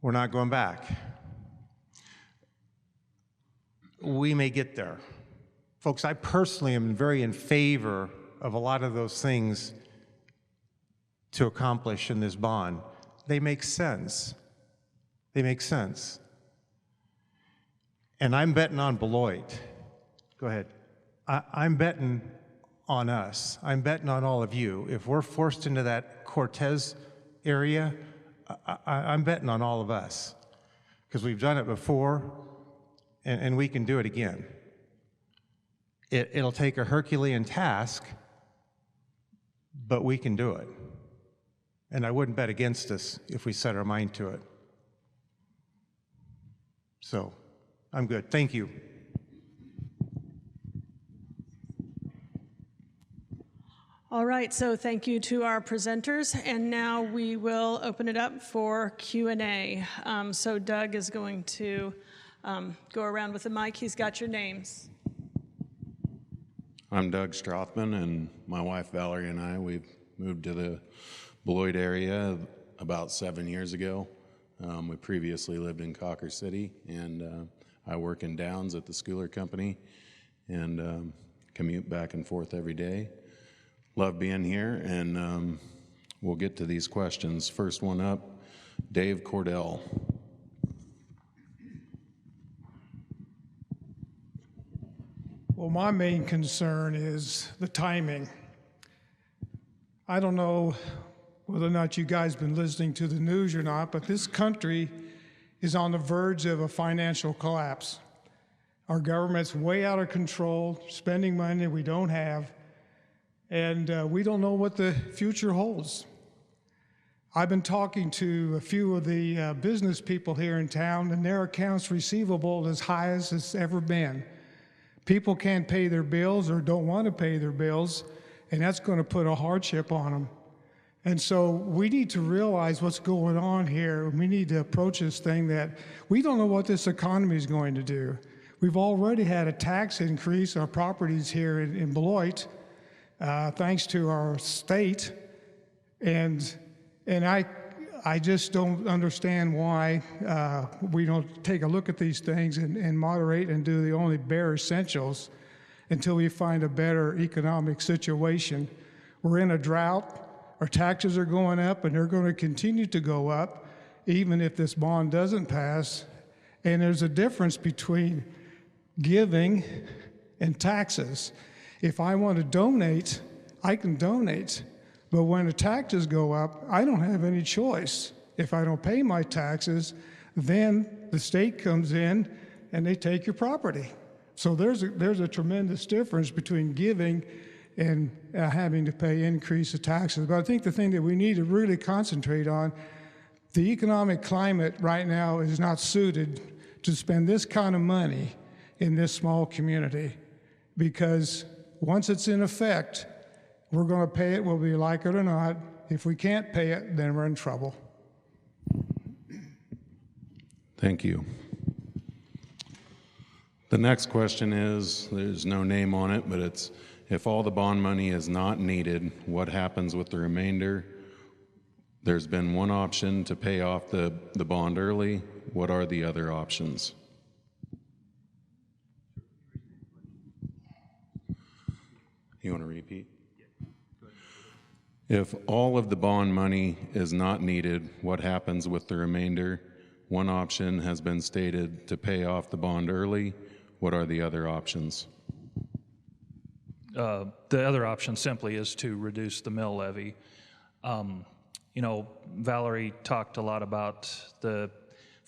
We're not going back. We may get there. Folks, I personally am very in favor of a lot of those things to accomplish in this bond. They make sense. They make sense. And I'm betting on Beloit. Go ahead. I'm betting on us. I'm betting on all of you. If we're forced into that Cortez area, I'm betting on all of us because we've done it before and we can do it again. It'll take a Herculean task, but we can do it. And I wouldn't bet against us if we set our mind to it. So, I'm good. Thank you. All right, so thank you to our presenters, and now we will open it up for Q&A. So Doug is going to go around with the mic. He's got your names. I'm Doug Strothman, and my wife Valerie and I, we've moved to the Beloit area about 7 years ago. We previously lived in Cawker City, and I work in Downs at the Schooler Company and commute back and forth every day. Love being here, and we'll get to these questions. First one up, Dave Cordell. Well, my main concern is the timing. I don't know whether or not you guys have been listening to the news or not, but this country is on the verge of a financial collapse. Our government's way out of control, spending money we don't have, and we don't know what the future holds. I've been talking to a few of the business people here in town, and their accounts receivable as high as it's ever been. People can't pay their bills or don't want to pay their bills, and that's going to put a hardship on them. And so we need to realize what's going on here. We need to approach this thing that we don't know what this economy is going to do. We've already had a tax increase on properties here in Beloit, thanks to our state, and I just don't understand why we don't take a look at these things and moderate and do the only bare essentials until we find a better economic situation. We're in a drought. Our taxes are going up, and they're going to continue to go up, even if this bond doesn't pass. And there's a difference between giving and taxes. If I want to donate, I can donate. But when the taxes go up, I don't have any choice. If I don't pay my taxes, then the state comes in and they take your property. So there's a tremendous difference between giving and having to pay increase of taxes. But I think the thing that we need to really concentrate on, the economic climate right now is not suited to spend this kind of money in this small community. because once it's in effect, we're going to pay it whether we like it or not. If we can't pay it, then we're in trouble. Thank you. The next question is, there's no name on it, but it's, if all the bond money is not needed, what happens with the remainder? There's been one option to pay off the bond early. What are the other options? You want to repeat? If all of the bond money is not needed, what happens with the remainder? One option has been stated to pay off the bond early. What are the other options? The other option simply is to reduce the mill levy. You know, Valerie talked a lot about the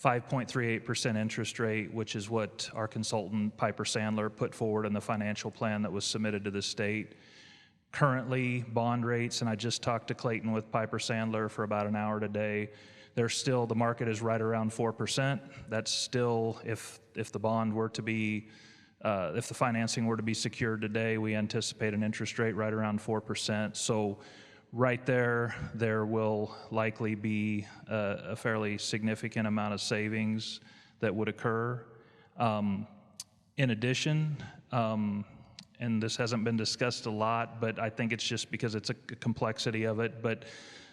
5.38% interest rate, which is what our consultant Piper Sandler put forward in the financial plan that was submitted to the state. Currently, bond rates, and I just talked to Clayton with Piper Sandler for about an hour today, they're still, the market is right around 4%. That's still, if the bond were to be, if the financing were to be secured today, we anticipate an interest rate right around 4%. So right there will likely be a fairly significant amount of savings that would occur. In addition, and this hasn't been discussed a lot, but I think it's just because it's a complexity of it, but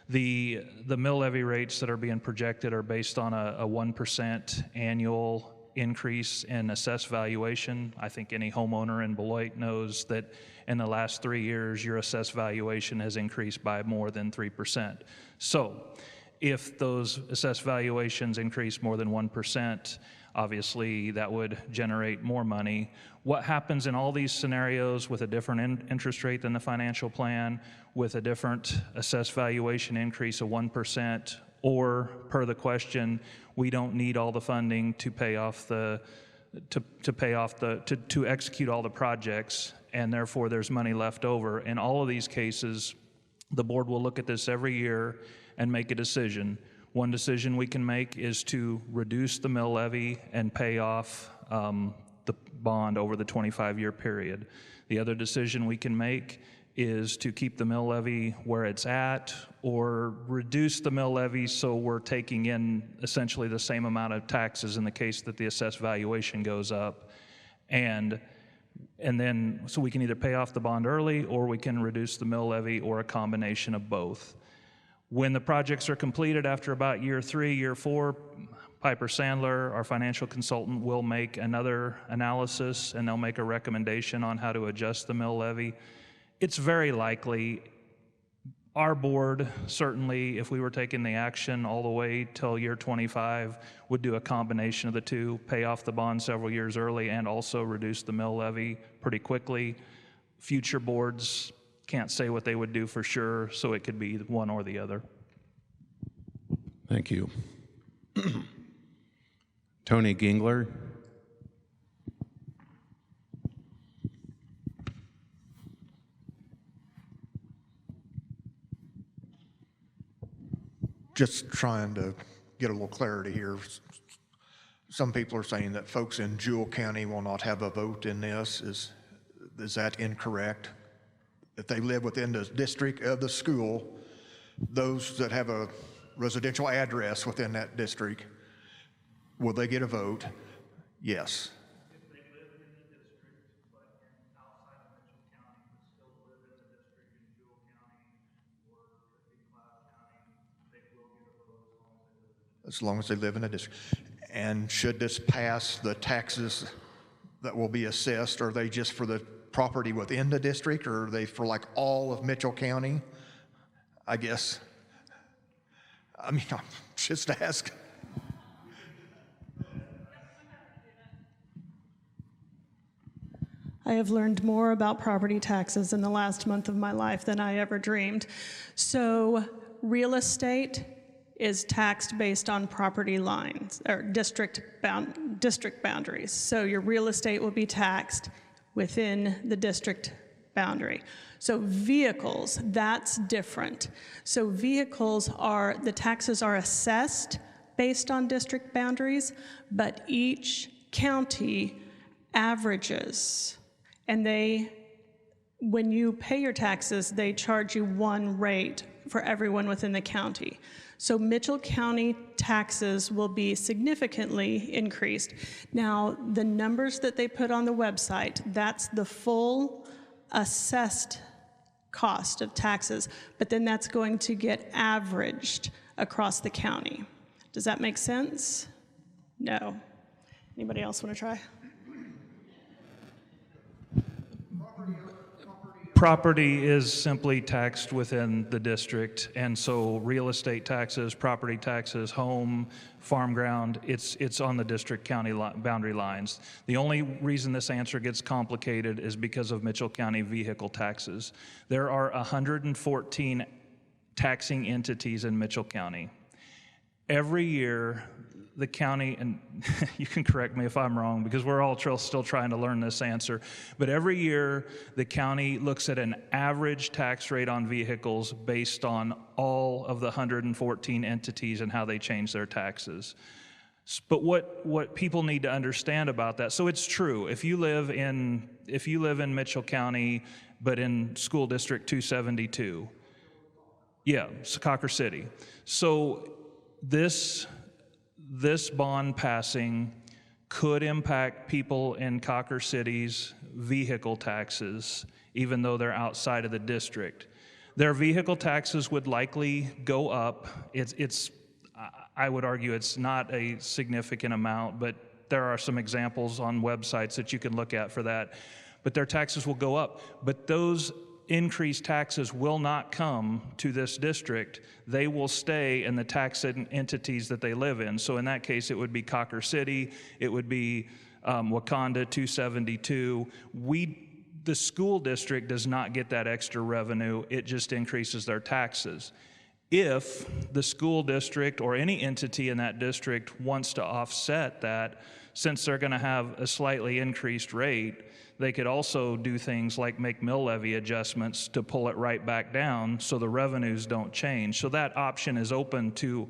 the mill levy rates that are being projected are based on a 1% annual increase in assessed valuation. I think any homeowner in Beloit knows that in the last 3 years, your assessed valuation has increased by more than 3%. So if those assessed valuations increase more than 1%, obviously that would generate more money. What happens in all these scenarios with a different interest rate than the financial plan, with a different assessed valuation increase of 1%, or per the question, we don't need all the funding to pay off to execute all the projects, and therefore there's money left over. In all of these cases, the board will look at this every year and make a decision. One decision we can make is to reduce the mill levy and pay off the bond over the 25-year period. The other decision we can make is to keep the mill levy where it's at, or reduce the mill levy so we're taking in essentially the same amount of taxes in the case that the assessed valuation goes up. And then, so we can either pay off the bond early, or we can reduce the mill levy, or a combination of both. When the projects are completed after about year 3, year 4, Piper Sandler, our financial consultant, will make another analysis, and they'll make a recommendation on how to adjust the mill levy. It's very likely our board, certainly if we were taking the action all the way till year 25, would do a combination of the two, pay off the bond several years early and also reduce the mill levy pretty quickly. Future boards can't say what they would do for sure, so it could be one or the other. Thank you. Tony Gingler. Just trying to get a little clarity here. Some people are saying that folks in Jewell County will not have a vote in this. Is that incorrect? If they live within the district of the school, those that have a residential address within that district, will they get a vote? Yes. If they live in the district, but outside of Mitchell County, but still live in the district in Jewell County or Class County, they will get a vote as long as they live in the district. As long as they live in a district. And should this pass, the taxes that will be assessed, are they just for the property within the district, or are they for like all of Mitchell County? I guess. I mean, I'm just asking. I have learned more about property taxes in the last month of my life than I ever dreamed. So real estate is taxed based on property lines or district boundaries. So your real estate will be taxed within the district boundary. So vehicles, that's different. So vehicles the taxes are assessed based on district boundaries, but each county averages And when you pay your taxes, they charge you one rate for everyone within the county. So Mitchell County taxes will be significantly increased. Now, the numbers that they put on the website, that's the full assessed cost of taxes, but then that's going to get averaged across the county. Does that make sense? No. Anybody else want to try? Property is simply taxed within the district, and so real estate taxes, property taxes, home, farm ground, it's on the district-county boundary lines. The only reason this answer gets complicated is because of Mitchell County vehicle taxes. There are 114 taxing entities in Mitchell County. Every year, the county, and you can correct me if I'm wrong because we're all still trying to learn this answer, but every year the county looks at an average tax rate on vehicles based on all of the 114 entities and how they change their taxes. But what people need to understand about that, so it's true, if you live in Mitchell County but in School District 272, yeah, Secaucus City. So this bond passing could impact people in Cocker City's vehicle taxes, even though they're outside of the district. Their vehicle taxes would likely go up. I would argue it's not a significant amount, but there are some examples on websites that you can look at for that. But their taxes will go up. But those increased taxes will not come to this district. They will stay in the tax entities that they live in. So in that case, it would be Cocker City, it would be Wakanda 272. The school district does not get that extra revenue, it just increases their taxes. If the school district or any entity in that district wants to offset that, since they're going to have a slightly increased rate, they could also do things like make mill levy adjustments to pull it right back down so the revenues don't change. So that option is open to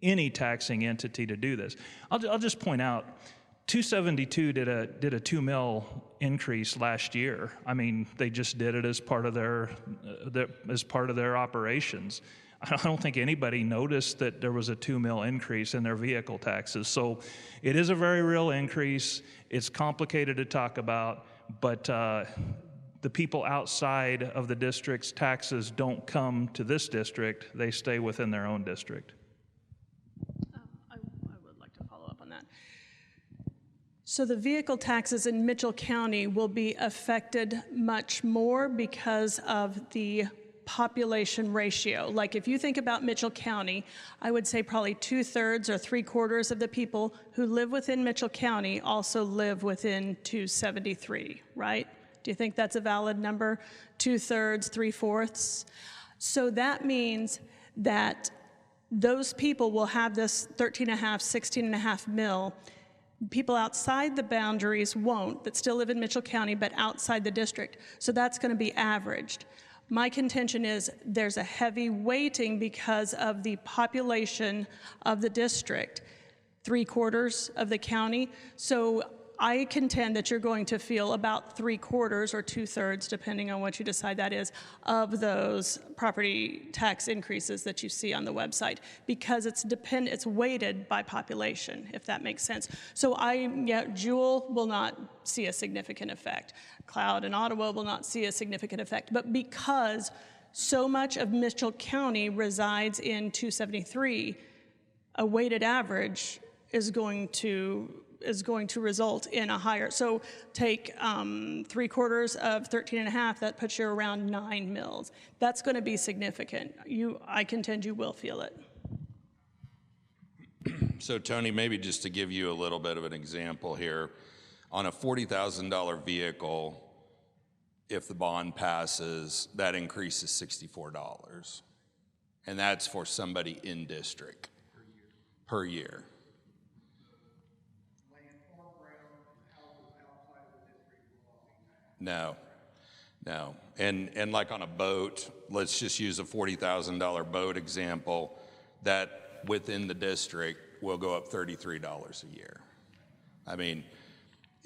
any taxing entity to do this. I'll just point out, 272 did a 2 mil increase last year. I mean, they just did it as part of their operations. I don't think anybody noticed that there was a 2 mil increase in their vehicle taxes. So it is a very real increase. It's complicated to talk about, but the people outside of the district's taxes don't come to this district. They stay within their own district. I would like to follow up on that. So the vehicle taxes in Mitchell County will be affected much more because of the population ratio. Like if you think about Mitchell County, I would say probably 2/3 or 3/4 of the people who live within Mitchell County also live within 273, right? Do you think that's a valid number? 2/3, 3/4? So that means that those people will have this 13.5, 16.5 mil. People outside the boundaries won't, that still live in Mitchell County, but outside the district. So that's going to be averaged. My contention is there's a heavy weighting because of the population of the district, 3/4 of the county. So I contend that you're going to feel about 3/4 or 2/3, depending on what you decide that is, of those property tax increases that you see on the website, because it's weighted by population, if that makes sense. So Jewel will not see a significant effect. Cloud and Ottawa will not see a significant effect. But because so much of Mitchell County resides in 273, a weighted average is going to result in a higher. So take 3/4 of 13.5, that puts you around 9 mils. That's going to be significant. I contend you will feel it. So Tony, maybe just to give you a little bit of an example here, on a $40,000 vehicle, if the bond passes, that increase is $64. And that's for somebody in district per year. No. And like on a boat, let's just use a $40,000 boat example, that within the district will go up $33 a year. I mean,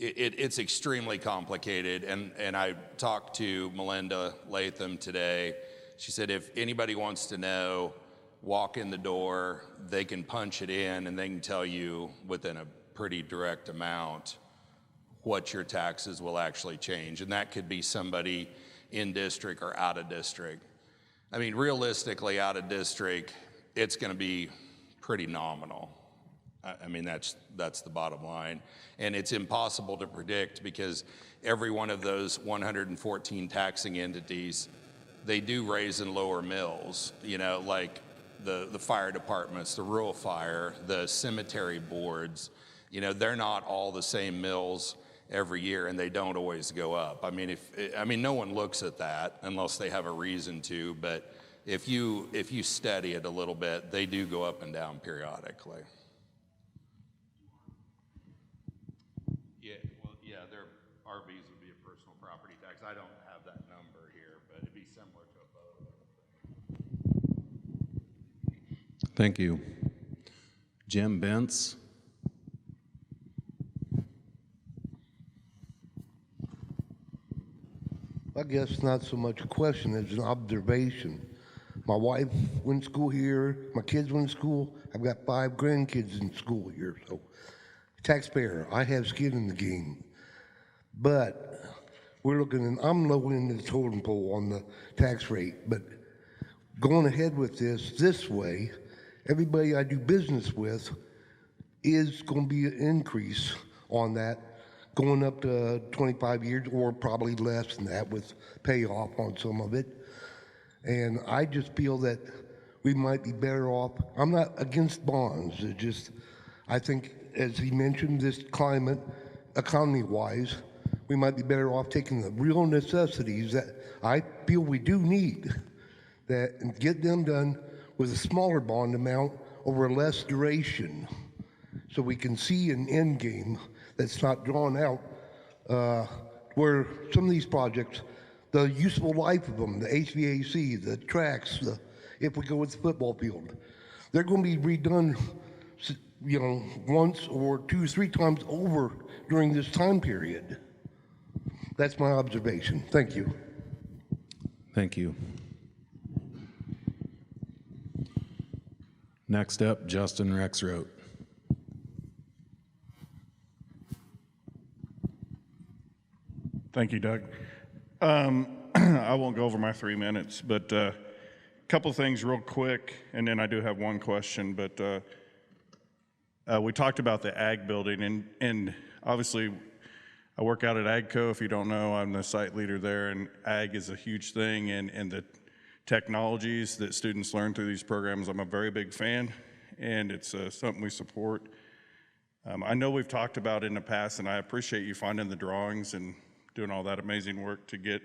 it's extremely complicated. And I talked to Melinda Latham today. She said, if anybody wants to know, walk in the door, they can punch it in, and they can tell you within a pretty direct amount what your taxes will actually change. And that could be somebody in district or out of district. I mean, realistically, out of district, it's going to be pretty nominal. I mean, that's the bottom line. And it's impossible to predict because every one of those 114 taxing entities, they do raise and lower mills, you know, like the fire departments, the rural fire, the cemetery boards, you know, they're not all the same mills every year, and they don't always go up. I mean, no one looks at that unless they have a reason to, but if you study it a little bit, they do go up and down periodically. Yeah, their RVs would be a personal property tax. I don't have that number here, but it'd be similar to a boat. Thank you. Jim Bentz. I guess not so much a question as an observation. My wife went to school here, my kids went to school, I've got 5 grandkids in school here, so taxpayer, I have skin in the game. But I'm low into the totem pole on the tax rate, but going ahead with this way, everybody I do business with is going to be an increase on that, going up to 25 years or probably less than that with payoff on some of it. And I just feel that we might be better off. I'm not against bonds. It's just, I think, as he mentioned, this climate, economy-wise, we might be better off taking the real necessities that I feel we do need, that and get them done with a smaller bond amount over a less duration, so we can see an end game that's not drawn out, where some of these projects, the useful life of them, the HVAC, the tracks, if we go with the football field, they're going to be redone, you know, once or 2 or 3 times over during this time period. That's my observation. Thank you. Thank you. Next up, Justin Rexroth. Thank you, Doug. I won't go over my 3 minutes, but a couple things real quick, and then I do have one question. But we talked about the ag building, and obviously I work out at AGCO. If you don't know, I'm the site leader there, and ag is a huge thing, and the technologies that students learn through these programs, I'm a very big fan, and it's something we support. I know we've talked about it in the past, and I appreciate you finding the drawings and doing all that amazing work to get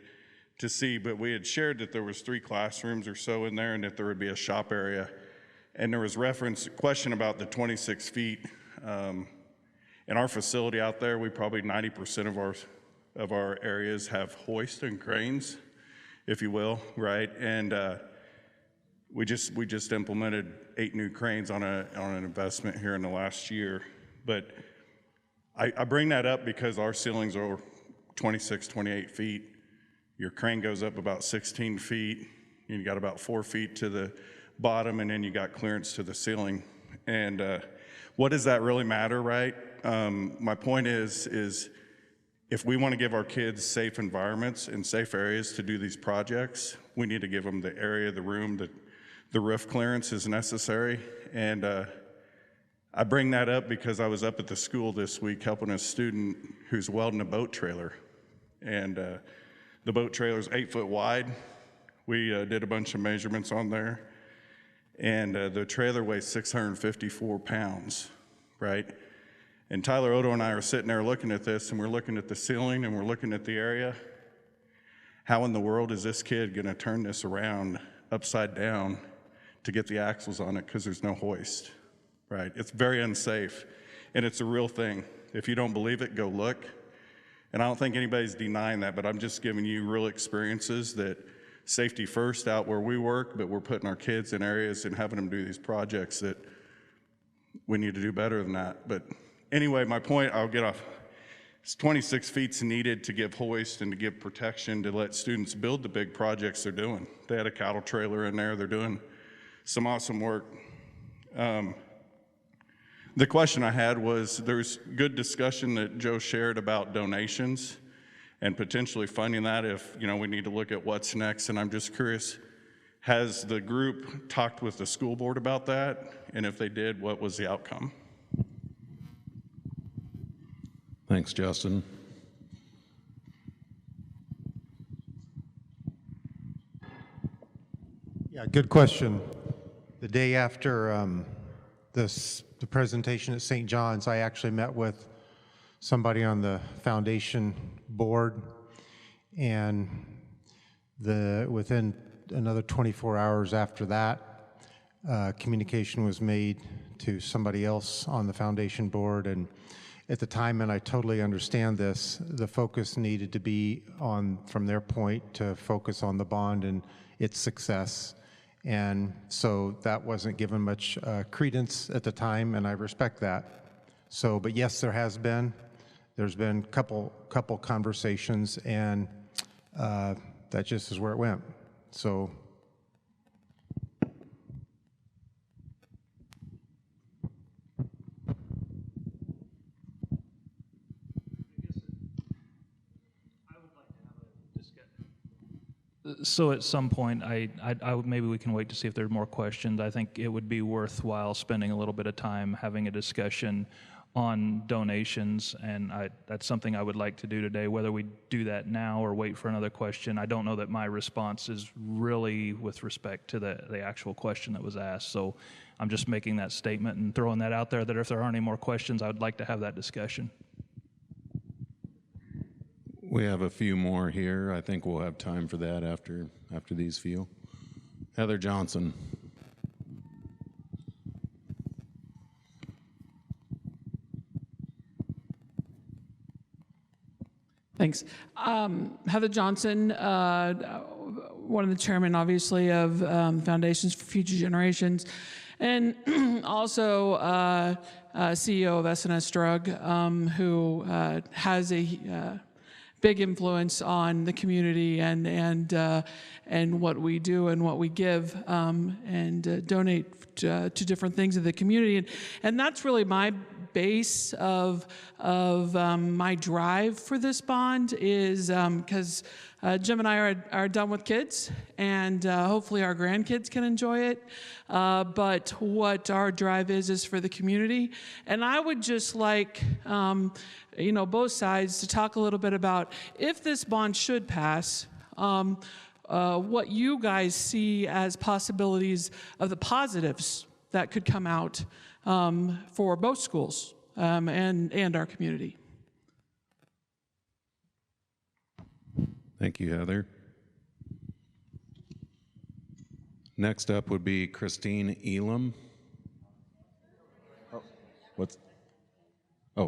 to see, but we had shared that there was 3 classrooms or so in there and that there would be a shop area. And there was question about the 26 feet. In our facility out there, we probably 90% of our areas have hoist and cranes, if you will, right? And we just implemented 8 new cranes on an investment here in the last year. But I bring that up because our ceilings are 26, 28 feet. Your crane goes up about 16 feet. You got about 4 feet to the bottom, and then you got clearance to the ceiling. And what does that really matter, right? My point is if we want to give our kids safe environments and safe areas to do these projects, we need to give them the area, the room, the roof clearance is necessary. And I bring that up because I was up at the school this week helping a student who's welding a boat trailer. And the boat trailer is 8 foot wide. We did a bunch of measurements on there. And the trailer weighs 654 pounds, right? And Tyler Odo and I are sitting there looking at this, and we're looking at the ceiling, and we're looking at the area. How in the world is this kid gonna turn this around upside down to get the axles on it, because there's no hoist, right? It's very unsafe, and it's a real thing. If you don't believe it, go look. And I don't think anybody's denying that, but I'm just giving you real experiences that safety first out where we work, but we're putting our kids in areas and having them do these projects that we need to do better than that. But anyway, my point, I'll get off 26 feet's needed to give hoist and to give protection to let students build the big projects they're doing. They had a cattle trailer in there. They're doing some awesome work. The question I had was, there's good discussion that Joe shared about donations and potentially funding that if, we need to look at what's next. And I'm just curious, has the group talked with the school board about that? And if they did, what was the outcome? Thanks, Justin. Yeah, good question. The day after the presentation at St. John's, I actually met with somebody on the foundation board, and within another 24 hours after that, communication was made to somebody else on the foundation board. And at the time, and I totally understand this, the focus needed to be on, from their point, to focus on the bond and its success. And so that wasn't given much credence at the time, and I respect that. So, but yes, there's been couple conversations, and that just is where it went. So. So at some point, maybe we can wait to see if there are more questions. I think it would be worthwhile spending a little bit of time having a discussion on donations, and that's something I would like to do today. Whether we do that now or wait for another question, I don't know that my response is really with respect to the actual question that was asked. So I'm just making that statement and throwing that out there, that if there aren't any more questions, I would like to have that discussion. We have a few more here. I think we'll have time for that after these few. Heather Johnson. Thanks. Heather Johnson, one of the chairmen, obviously, of Foundations for Future Generations, and also CEO of SNS Drug, who has a big influence on the community and what we do and what we give, and donate to different things in the community. And that's really my base of my drive for this bond, is because Jim and I are done with kids, and hopefully our grandkids can enjoy it. But what our drive is for the community. And I would just like, both sides to talk a little bit about, if this bond should pass, what you guys see as possibilities of the positives that could come out for both schools and our community. Thank you, Heather. Next up would be Christine Elam.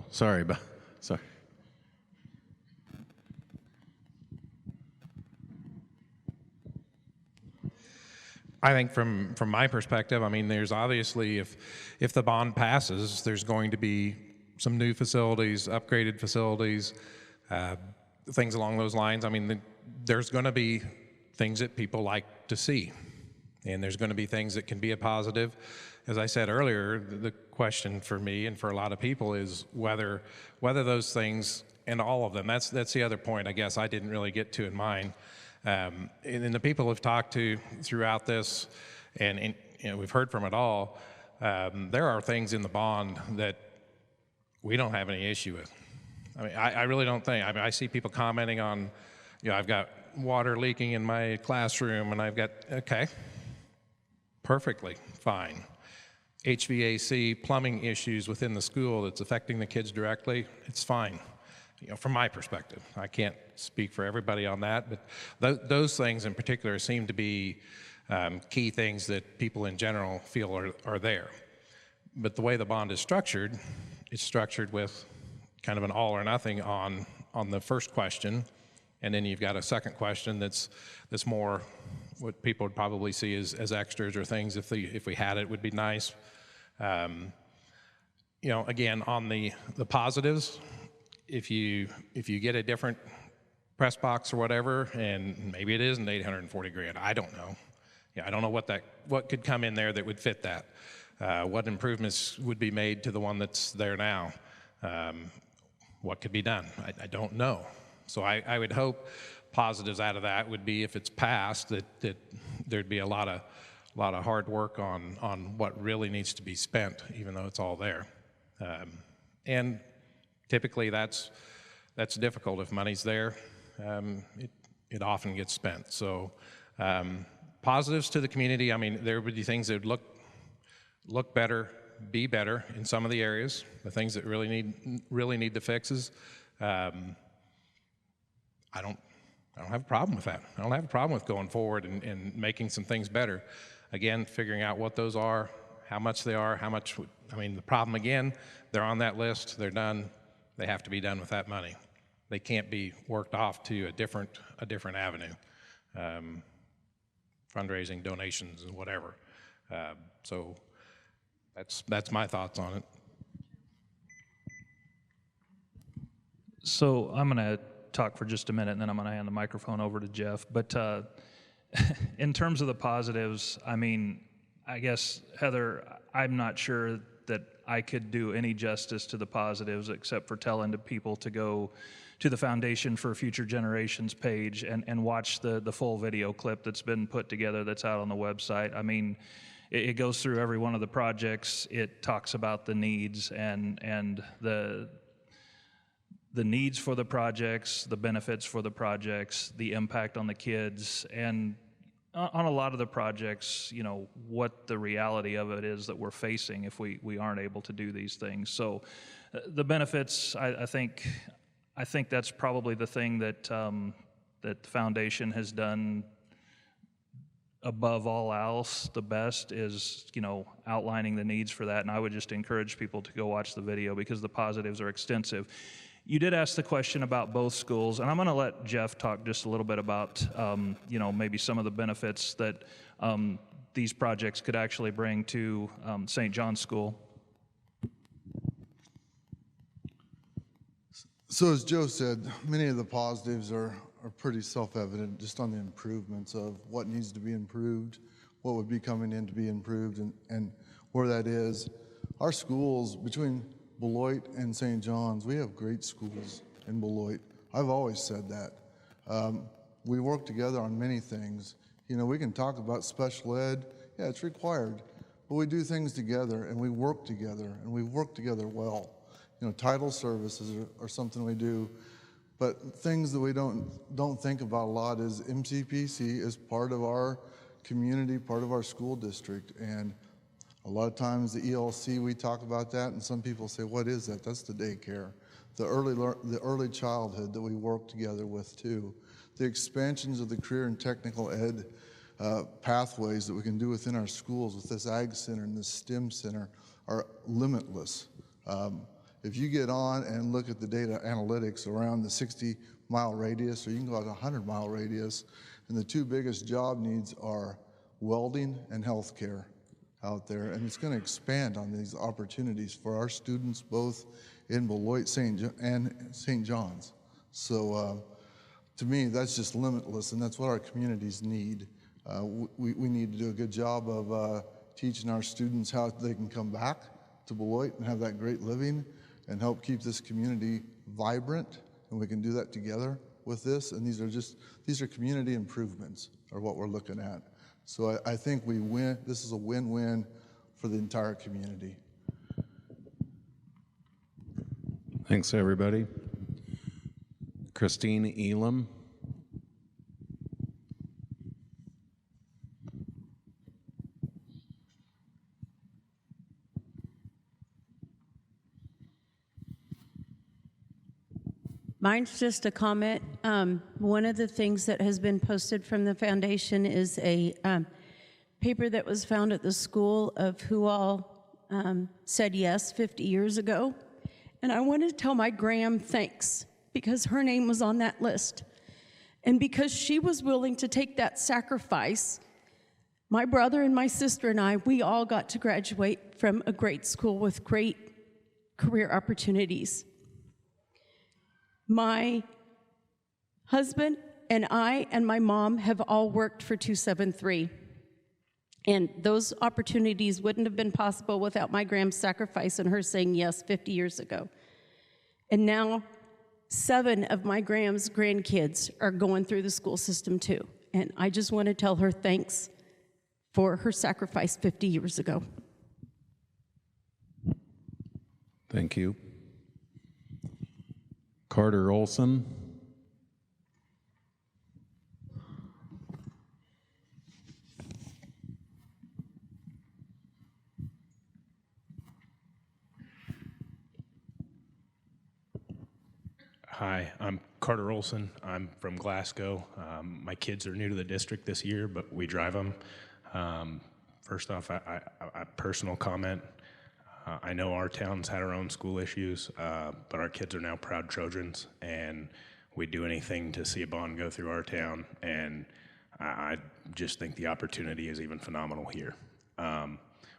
Sorry. I think from my perspective, there's obviously, if the bond passes, there's going to be some new facilities, upgraded facilities, things along those lines. There's going to be things that people like to see, and there's going to be things that can be a positive. As I said earlier, the question for me and for a lot of people is whether those things, and all of them, that's the other point I guess I didn't really get to in mine. And the people we've talked to throughout this, and we've heard from it all, there are things in the bond that we don't have any issue with. I really don't think. I see people commenting on, I've got water leaking in my classroom, and I've got, okay, perfectly fine. HVAC, plumbing issues within the school that's affecting the kids directly, it's fine. From my perspective, I can't speak for everybody on that, but those things in particular seem to be key things that people in general feel are there. But the way the bond is structured, it's structured with kind of an all or nothing on the first question, and then you've got a second question that's more what people would probably see as extras or things if we had it would be nice. Again, on the positives, if you get a different press box or whatever, and maybe it isn't 840 grand, I don't know. Yeah, I don't know what could come in there that would fit that. What improvements would be made to the one that's there now? What could be done? I don't know. So I would hope positives out of that would be, if it's passed, that there'd be a lot of hard work on what really needs to be spent, even though it's all there. And typically that's difficult. If money's there, it often gets spent. So positives to the community, I mean, there would be things that would look better, be better in some of the areas. The things that really need the fixes. I don't have a problem with that. I don't have a problem with going forward and making some things better. Again, figuring out what those are, how much they are, the problem again, they're on that list, they're done, they have to be done with that money. They can't be worked off to a different avenue. Fundraising, donations, and whatever. So that's my thoughts on it. So I'm going to talk for just a minute, and then I'm going to hand the microphone over to Jeff. But in terms of the positives, I mean, I guess, Heather, I'm not sure that I could do any justice to the positives except for telling the people to go to the Foundation for Future Generations page and watch the full video clip that's been put together that's out on the website. I mean, it goes through every one of the projects. It talks about the needs and the needs for the projects, the benefits for the projects, the impact on the kids, and on a lot of the projects, you know, what the reality of it is that we're facing if we aren't able to do these things. So the benefits, I think that's probably the thing that that the foundation has done above all else the best, is, you know, outlining the needs for that. And I would just encourage people to go watch the video because the positives are extensive. You did ask the question about both schools, and I'm going to let Jeff talk just a little bit about, you know, maybe some of the benefits that these projects could actually bring to St. John's School. So as Joe said, many of the positives are pretty self-evident, just on the improvements of what needs to be improved, what would be coming in to be improved, and where that is. Our schools, between Beloit and St. John's, we have great schools in Beloit. I've always said that. We work together on many things. You know, we can talk about special ed. Yeah, it's required. But we do things together, and we work together, and we work together well. You know, title services are something we do. But things that we don't think about a lot is MCPC is part of our community, part of our school district. And a lot of times the ELC, we talk about that, and some people say, what is that? That's the daycare. The early childhood that we work together with too. The expansions of the career and technical ed pathways that we can do within our schools with this Ag Center and this STEM Center are limitless. If you get on and look at the data analytics around the 60-mile radius, or you can go out a 100-mile radius, and the two biggest job needs are welding and healthcare out there, and it's going to expand on these opportunities for our students both in Beloit and St. John's. So to me, that's just limitless, and that's what our communities need. We need to do a good job of teaching our students how they can come back to Beloit and have that great living and help keep this community vibrant, and we can do that together with this, and these are community improvements are what we're looking at. So I think we win. This is a win-win for the entire community. Thanks, everybody. Christine Elam. Mine's just a comment. One of the things that has been posted from the foundation is a paper that was found at the school of who all said yes 50 years ago. And I want to tell my Graham thanks, because her name was on that list. And because she was willing to take that sacrifice, my brother and my sister and I, we all got to graduate from a great school with great career opportunities. My husband and I and my mom have all worked for 273. And those opportunities wouldn't have been possible without my Graham's sacrifice and her saying yes 50 years ago. And now 7 of my Graham's grandkids are going through the school system too. And I just want to tell her thanks for her sacrifice 50 years ago. Thank you. Carter Olson. Hi, I'm Carter Olson. I'm from Glasgow. My kids are new to the district this year, but we drive them. First off, I personal comment. I know our town's had our own school issues, but our kids are now proud Trojans, and we'd do anything to see a bond go through our town, and I just think the opportunity is even phenomenal here.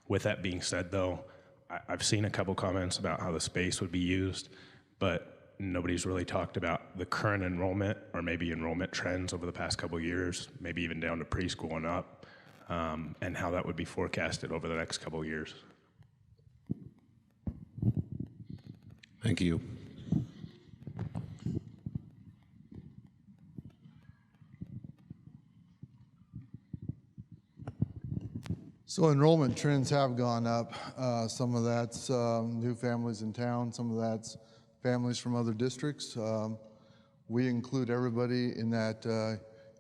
With that being said, though, I've seen a couple comments about how the space would be used, but nobody's really talked about the current enrollment or maybe enrollment trends over the past couple of years, maybe even down to preschool and up, and how that would be forecasted over the next couple of years. Thank you. So enrollment trends have gone up. Some of that's new families in town, some of that's families from other districts. We include everybody in that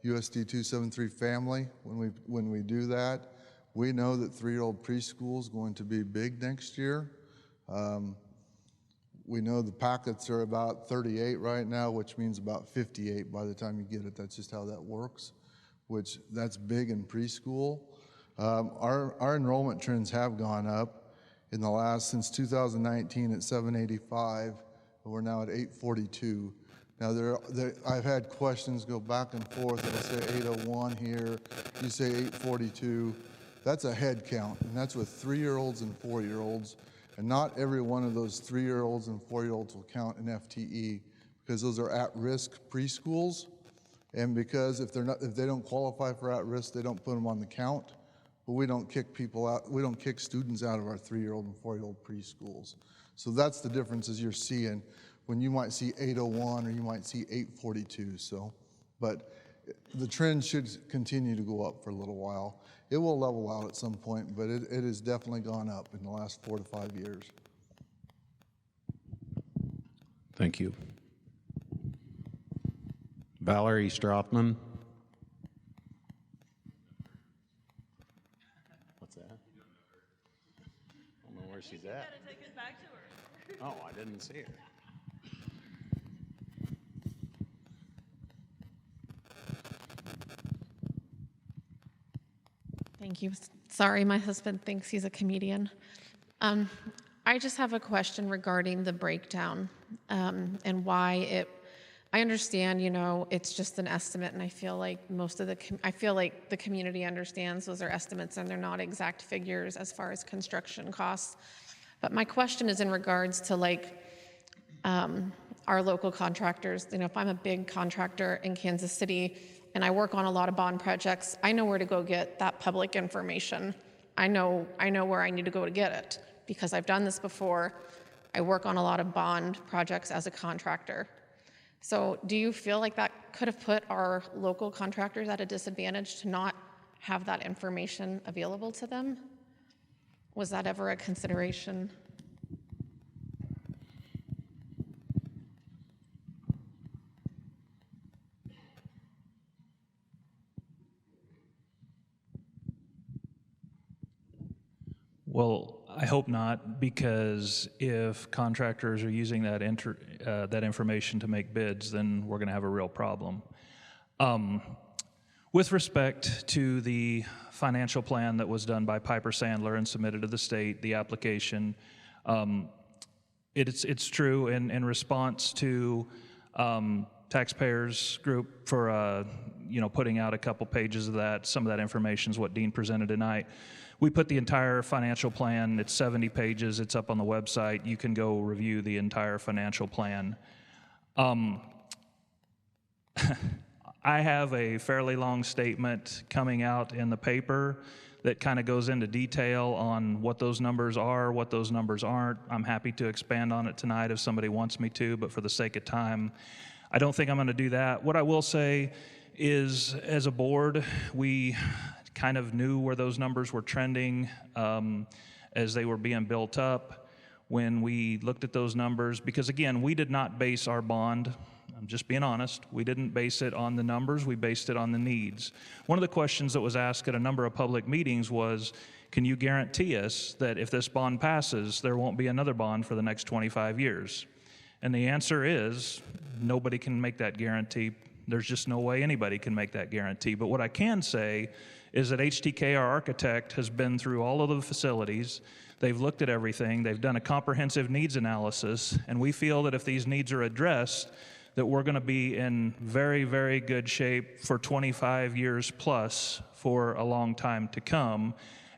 USD 273 family when we do that. We know that 3-year-old preschool is going to be big next year. We know the packets are about 38 right now, which means about 58 by the time you get it. That's just how that works, which that's big in preschool. Our enrollment trends have gone up in the last, since 2019 at 785, and we're now at 842. Now I've had questions go back and forth. It'll say 801 here, you say 842. That's a head count, and that's with 3-year-olds and 4-year-olds. And not every one of those 3-year-olds and 4-year-olds will count in FTE, because those are at-risk preschools. And because if they don't qualify for at-risk, they don't put them on the count. But we don't kick people out, we don't kick students out of our 3-year-old and 4-year-old preschools. So that's the differences you're seeing when you might see 801 or you might see 842. So, but the trend should continue to go up for a little while. It will level out at some point, but it has definitely gone up in the last 4 to 5 years. Thank you. Valerie Strothman. What's that? I don't know where she's at. Gotta take it back to her. Oh, I didn't see her. Thank you. Sorry, my husband thinks he's a comedian. I just have a question regarding the breakdown and why I understand, it's just an estimate, and I feel like the community understands those are estimates and they're not exact figures as far as construction costs. But my question is in regards to our local contractors. If I'm a big contractor in Kansas City and I work on a lot of bond projects, I know where to go get that public information. I know where I need to go to get it because I've done this before. I work on a lot of bond projects as a contractor. So do you feel like that could have put our local contractors at a disadvantage to not have that information available to them? Was that ever a consideration? Well, I hope not, because if contractors are using that information to make bids, then we're going to have a real problem. With respect to the financial plan that was done by Piper Sandler and submitted to the state, the application, it's true in response to taxpayers group for putting out a couple pages of that. Some of that information is what Dean presented tonight. We put the entire financial plan, it's 70 pages, it's up on the website. You can go review the entire financial plan. I have a fairly long statement coming out in the paper that kind of goes into detail on what those numbers are, what those numbers aren't. I'm happy to expand on it tonight if somebody wants me to, but for the sake of time, I don't think I'm going to do that. What I will say is, as a board, we kind of knew where those numbers were trending as they were being built up when we looked at those numbers, because again, we did not base our bond, I'm just being honest, we didn't base it on the numbers, we based it on the needs. One of the questions that was asked at a number of public meetings was, can you guarantee us that if this bond passes, there won't be another bond for the next 25 years? And the answer is, nobody can make that guarantee. There's just no way anybody can make that guarantee. But what I can say is that HTK, our architect, has been through all of the facilities. They've looked at everything. They've done a comprehensive needs analysis. And we feel that if these needs are addressed, that we're going to be in very, very good shape for 25 years plus for a long time to come.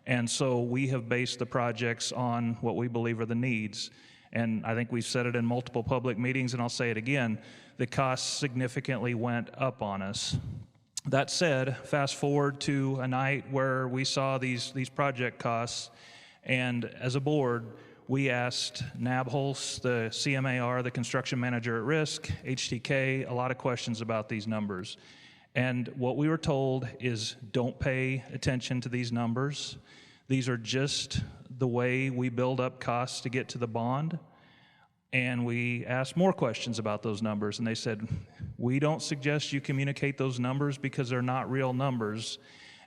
And so we have based the projects on what we believe are the needs. And I think we've said it in multiple public meetings, and I'll say it again, the costs significantly went up on us. That said, fast forward to a night where we saw these project costs, and as a board, we asked Nabholz, the CMAR, the construction manager at risk, HTK, a lot of questions about these numbers. And what we were told is, don't pay attention to these numbers. These are just the way we build up costs to get to the bond. And we asked more questions about those numbers, and they said, we don't suggest you communicate those numbers because they're not real numbers.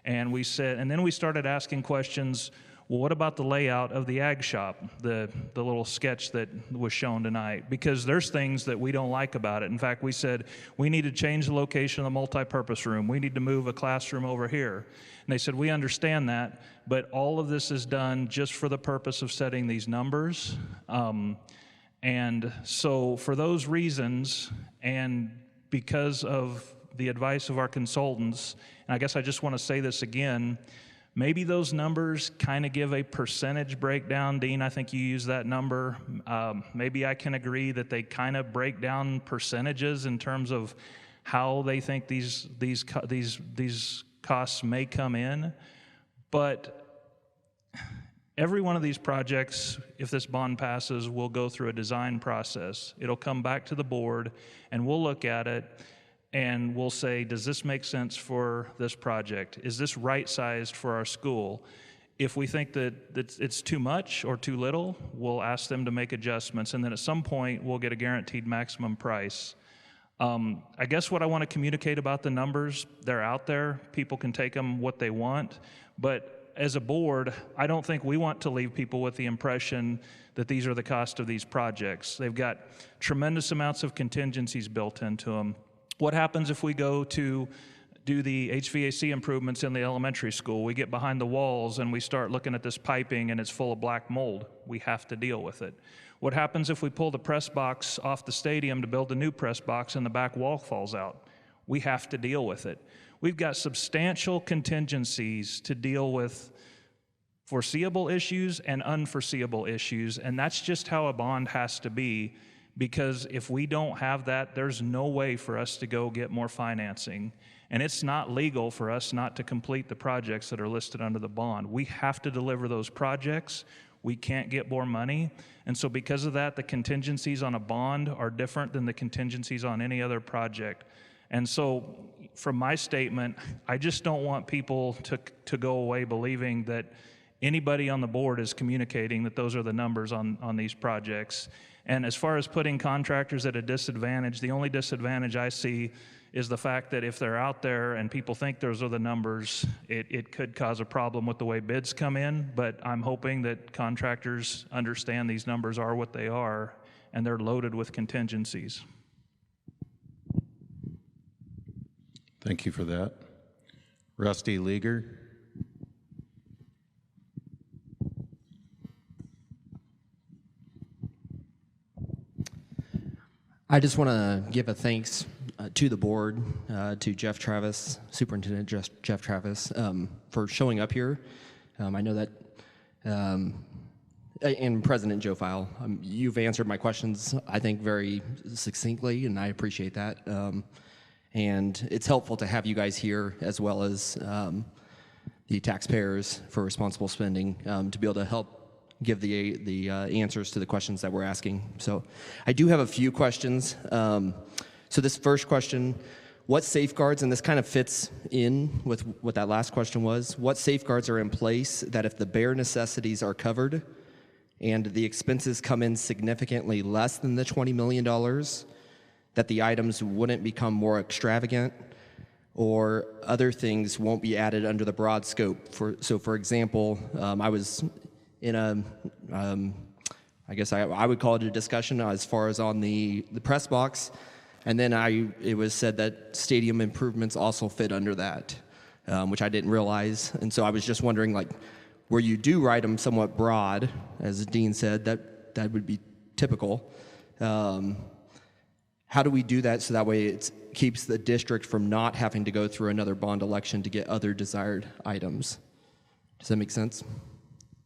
And we said, and then we started asking questions, well, what about the layout of the ag shop, the little sketch that was shown tonight? Because there's things that we don't like about it. In fact, we said, we need to change the location of the multipurpose room. We need to move a classroom over here. And they said, we understand that, but all of this is done just for the purpose of setting these numbers. And so for those reasons, and because of the advice of our consultants, and I guess I just want to say this again, maybe those numbers kind of give a percentage breakdown. Dean, I think you used that number. Maybe I can agree that they kind of break down percentages in terms of how they think these costs may come in. But every one of these projects, if this bond passes, will go through a design process. It'll come back to the board, and we'll look at it, and we'll say, does this make sense for this project? Is this right-sized for our school? If we think that it's too much or too little, we'll ask them to make adjustments, and then at some point, we'll get a guaranteed maximum price. I guess what I want to communicate about the numbers, they're out there. People can take them what they want, but as a board, I don't think we want to leave people with the impression that these are the cost of these projects. They've got tremendous amounts of contingencies built into them. What happens if we go to do the HVAC improvements in the elementary school? We get behind the walls and we start looking at this piping and it's full of black mold. We have to deal with it. What happens if we pull the press box off the stadium to build a new press box and the back wall falls out? We have to deal with it. We've got substantial contingencies to deal with foreseeable issues and unforeseeable issues, and that's just how a bond has to be, because if we don't have that, there's no way for us to go get more financing. And it's not legal for us not to complete the projects that are listed under the bond. We have to deliver those projects. We can't get more money. And so because of that, the contingencies on a bond are different than the contingencies on any other project. And so from my statement, I just don't want people to go away believing that anybody on the board is communicating that those are the numbers on these projects. And as far as putting contractors at a disadvantage, the only disadvantage I see is the fact that if they're out there and people think those are the numbers, it could cause a problem with the way bids come in. But I'm hoping that contractors understand these numbers are what they are, and they're loaded with contingencies. Thank you for that. Rusty Leager. I just want to give a thanks to the board, to Jeff Travis, Superintendent Jeff Travis, for showing up here. I know that and President Joe File, you've answered my questions, I think, very succinctly, and I appreciate that. And it's helpful to have you guys here, as well as the taxpayers for responsible spending, to be able to help give the answers to the questions that we're asking. So I do have a few questions. So this first question, what safeguards, and this kind of fits in with what that last question was, what safeguards are in place that if the bare necessities are covered and the expenses come in significantly less than the $20 million, that the items wouldn't become more extravagant or other things won't be added under the broad scope? So for example, I was in a, I guess I would call it a discussion as far as on the press box, and then it was said that stadium improvements also fit under that, which I didn't realize. And so I was just wondering, like, where you do write them somewhat broad, as Dean said, that would be typical. How do we do that so that way it keeps the district from not having to go through another bond election to get other desired items? Does that make sense?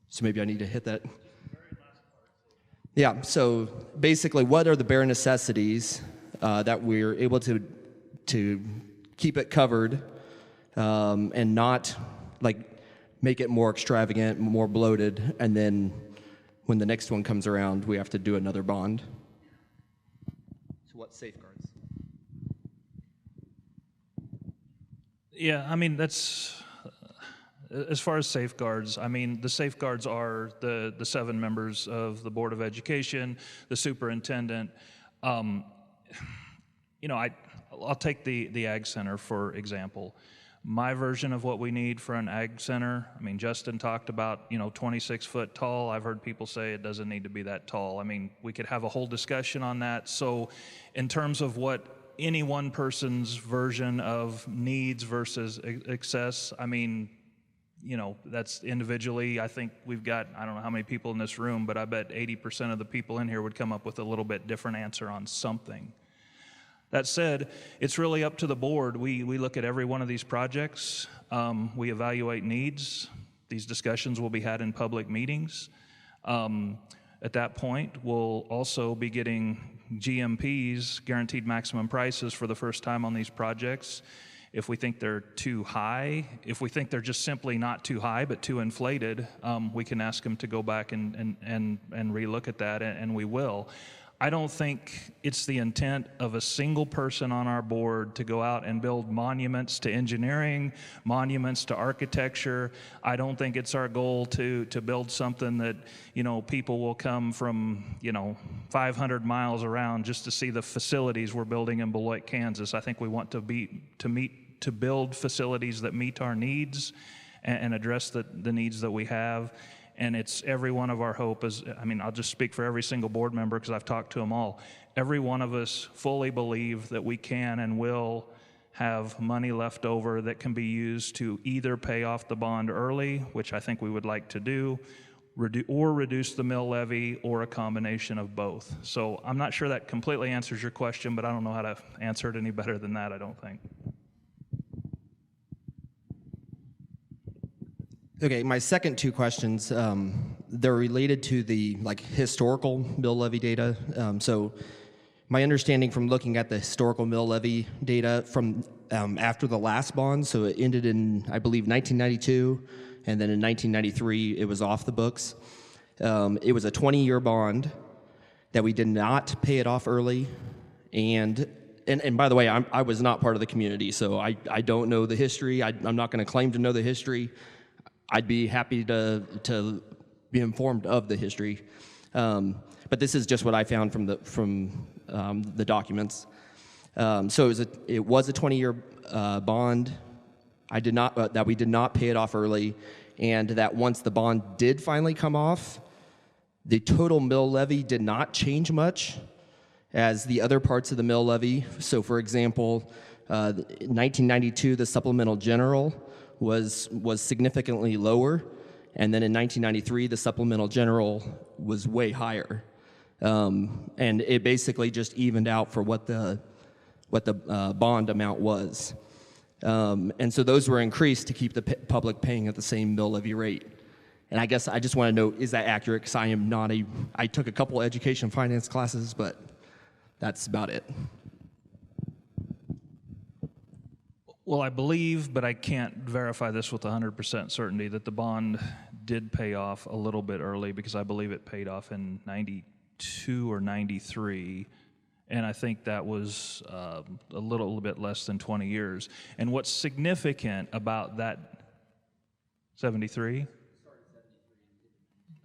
So maybe I need to hit that. Yeah, so basically, what are the bare necessities that we're able to keep it covered and not like make it more extravagant, more bloated, and then when the next one comes around, we have to do another bond? So what safeguards? Yeah, I mean, that's, as far as safeguards, I mean, the safeguards are the 7 members of the Board of Education, the superintendent. You know, I'll take the Ag Center, for example. My version of what we need for an Ag Center, I mean, Justin talked about, you know, 26 foot tall. I've heard people say it doesn't need to be that tall. I mean, we could have a whole discussion on that. So in terms of what any one person's version of needs versus excess, I mean, you know, that's individually, I think we've got, I don't know how many people in this room, but I bet 80% of the people in here would come up with a little bit different answer on something. That said, it's really up to the board. We look at every one of these projects. We evaluate needs. These discussions will be had in public meetings. At that point, we'll also be getting GMPs, guaranteed maximum prices, for the first time on these projects. If we think they're too high, if we think they're just simply not too high but too inflated, we can ask them to go back and relook at that, and we will. I don't think it's the intent of a single person on our board to go out and build monuments to engineering, monuments to architecture. I don't think it's our goal to build something that, you know, people will come from, you know, 500 miles around just to see the facilities we're building in Beloit, Kansas. I think we want to build facilities that meet our needs and address the needs that we have. And it's every one of our hope is, I mean, I'll just speak for every single board member because I've talked to them all. Every one of us fully believe that we can and will have money left over that can be used to either pay off the bond early, which I think we would like to do, or reduce the mill levy, or a combination of both. So I'm not sure that completely answers your question, but I don't know how to answer it any better than that, I don't think. Okay, my second 2 questions, they're related to the historical mill levy data. So my understanding from looking at the historical mill levy data from after the last bond, so it ended in, I believe, 1992, and then in 1993, it was off the books. It was a 20-year bond that we did not pay it off early, and by the way, I was not part of the community, so I don't know the history. I'm not going to claim to know the history. I'd be happy to be informed of the history, but this is just what I found from the documents. So it was a 20-year bond. That we did not pay it off early, and that once the bond did finally come off, the total mill levy did not change much as the other parts of the mill levy. So, for example, in 1992, the supplemental general was significantly lower, and then in 1993 the supplemental general was way higher, and it basically just evened out for what the bond amount was, and so those were increased to keep the public paying at the same mill levy rate. And I guess I just want to know, is that accurate? Because I took a couple education finance classes, but that's about it. Well, I believe, but I can't verify this with 100% certainty, that the bond did pay off a little bit early, because I believe it paid off in 92 or 93. And I think that was a little bit less than 20 years. And what's significant about that, 73?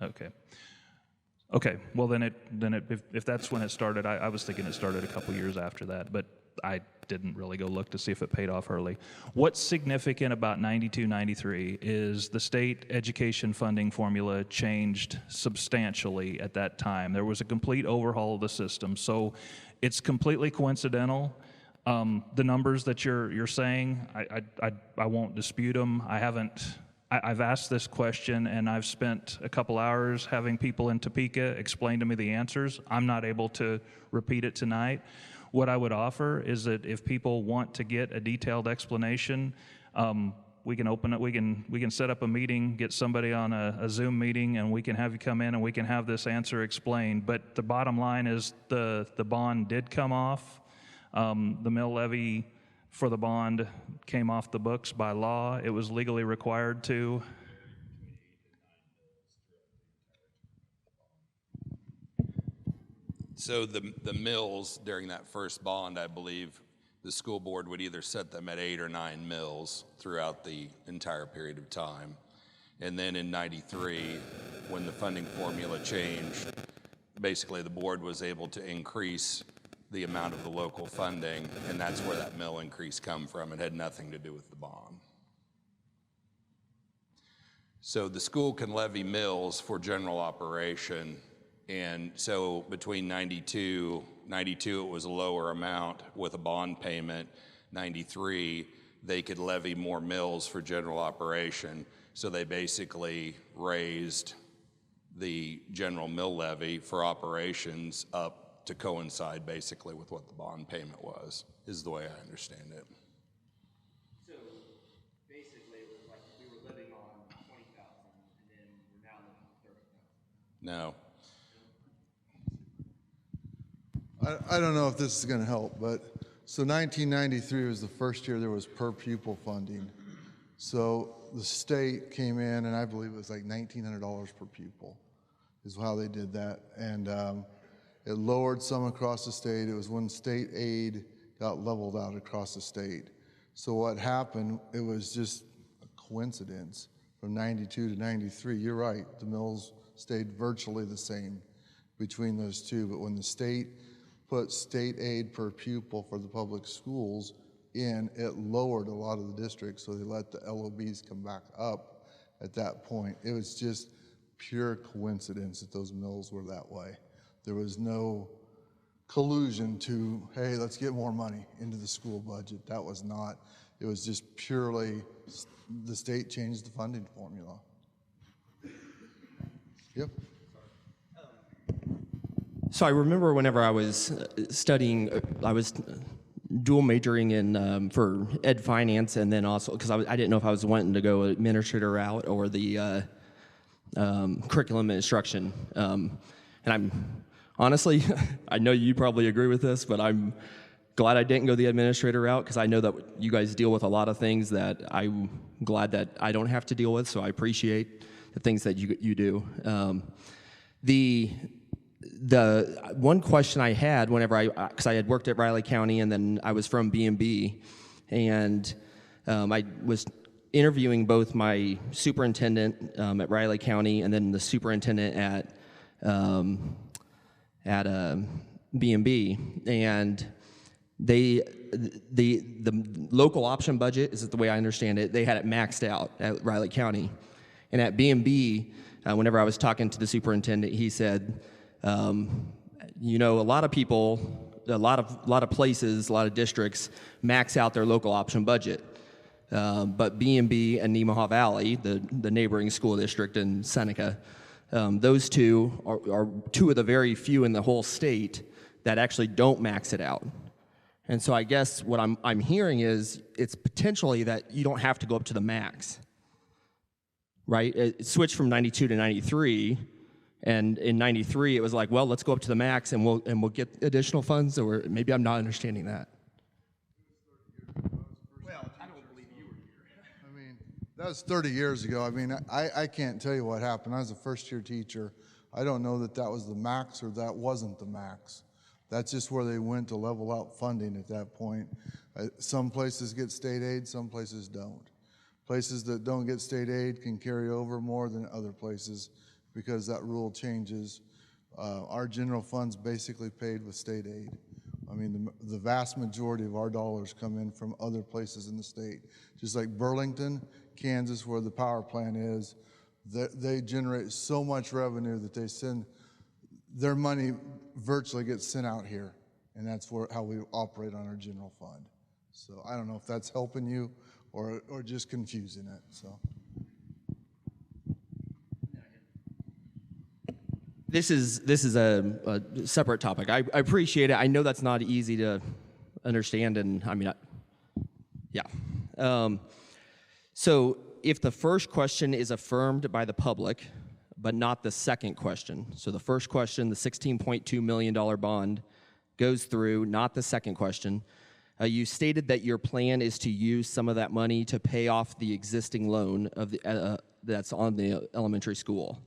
Okay. Okay, well then if that's when it started, I was thinking it started a couple years after that, but I didn't really go look to see if it paid off early. What's significant about 92, 93 is the state education funding formula changed substantially at that time. There was a complete overhaul of the system, so it's completely coincidental. The numbers that you're saying, I won't dispute them. I've asked this question, and I've spent a couple hours having people in Topeka explain to me the answers. I'm not able to repeat it tonight. What I would offer is that if people want to get a detailed explanation, we can open it. We can set up a meeting, get somebody on a Zoom meeting, and we can have you come in and we can have this answer explained. But the bottom line is the bond did come off. The mill levy for the bond came off the books by law. It was legally required to. So the mills during that first bond, I believe the school board would either set them at 8 or 9 mills throughout the entire period of time. And then in 93, when the funding formula changed, basically the board was able to increase the amount of the local funding, and that's where that mill increase come from. It had nothing to do with the bond. So the school can levy mills for general operation, and so between 92 it was a lower amount with a bond payment. 93, they could levy more mills for general operation, so they basically raised the general mill levy for operations up to coincide basically with what the bond payment was, is the way I understand it. So basically it was like we were living on 20,000 and then we're now living on 30,000. No. I don't know if this is going to help, but so 1993 was the first year there was per pupil funding. So the state came in, and I believe it was like $1,900 per pupil is how they did that. And it lowered some across the state. It was when state aid got leveled out across the state. So what happened, it was just a coincidence from 92 to 93. You're right, the mills stayed virtually the same between those two, but when the state put state aid per pupil for the public schools in, it lowered a lot of the districts, so they let the LOBs come back up at that point. It was just pure coincidence that those mills were that way. There was no collusion to, hey, let's get more money into the school budget. That was not. It was just purely the state changed the funding formula. Yep. So I remember whenever I was studying, I was dual majoring in for ed finance, and then also because I didn't know if I was wanting to go administrator route or the curriculum instruction. And I'm honestly, I know you probably agree with this, but I'm glad I didn't go the administrator route, because I know that you guys deal with a lot of things that I'm glad that I don't have to deal with, so I appreciate the things that you do. The one question I had whenever because I had worked at Riley County and then I was from B&B, and I was interviewing both my superintendent at Riley County and then the superintendent at B&B, and the local option budget, is the way I understand it, they had it maxed out at Riley County. And at B&B, whenever I was talking to the superintendent, he said, you know, a lot of people, a lot of places, a lot of districts max out their local option budget. But B&B and Nemaha Valley, the neighboring school district in Seneca, those two are two of the very few in the whole state that actually don't max it out. And so I guess what I'm hearing is it's potentially that you don't have to go up to the max. right? It switched from 92 to 93, and in 93 it was like, well, let's go up to the max and we'll get additional funds, or maybe I'm not understanding that. That was 30 years ago. I mean, I can't tell you what happened. I was a first-year teacher. I don't know that that was the max or that wasn't the max. That's just where they went to level out funding at that point. Some places get state aid, some places don't. Places that don't get state aid can carry over more than other places because that rule changes. Our general fund's basically paid with state aid. I mean, the vast majority of our dollars come in from other places in the state. Just like Burlington, Kansas, where the power plant is, they generate so much revenue that they send, their money virtually gets sent out here. And that's how we operate on our general fund. So I don't know if that's helping you or just confusing it, so. This is a separate topic. I appreciate it. I know that's not easy to understand, and I mean, yeah. So if the first question is affirmed by the public, but not the second question, so the first question, the $16.2 million bond, goes through, not the second question. You stated that your plan is to use some of that money to pay off the existing loan of the, that's on the elementary school.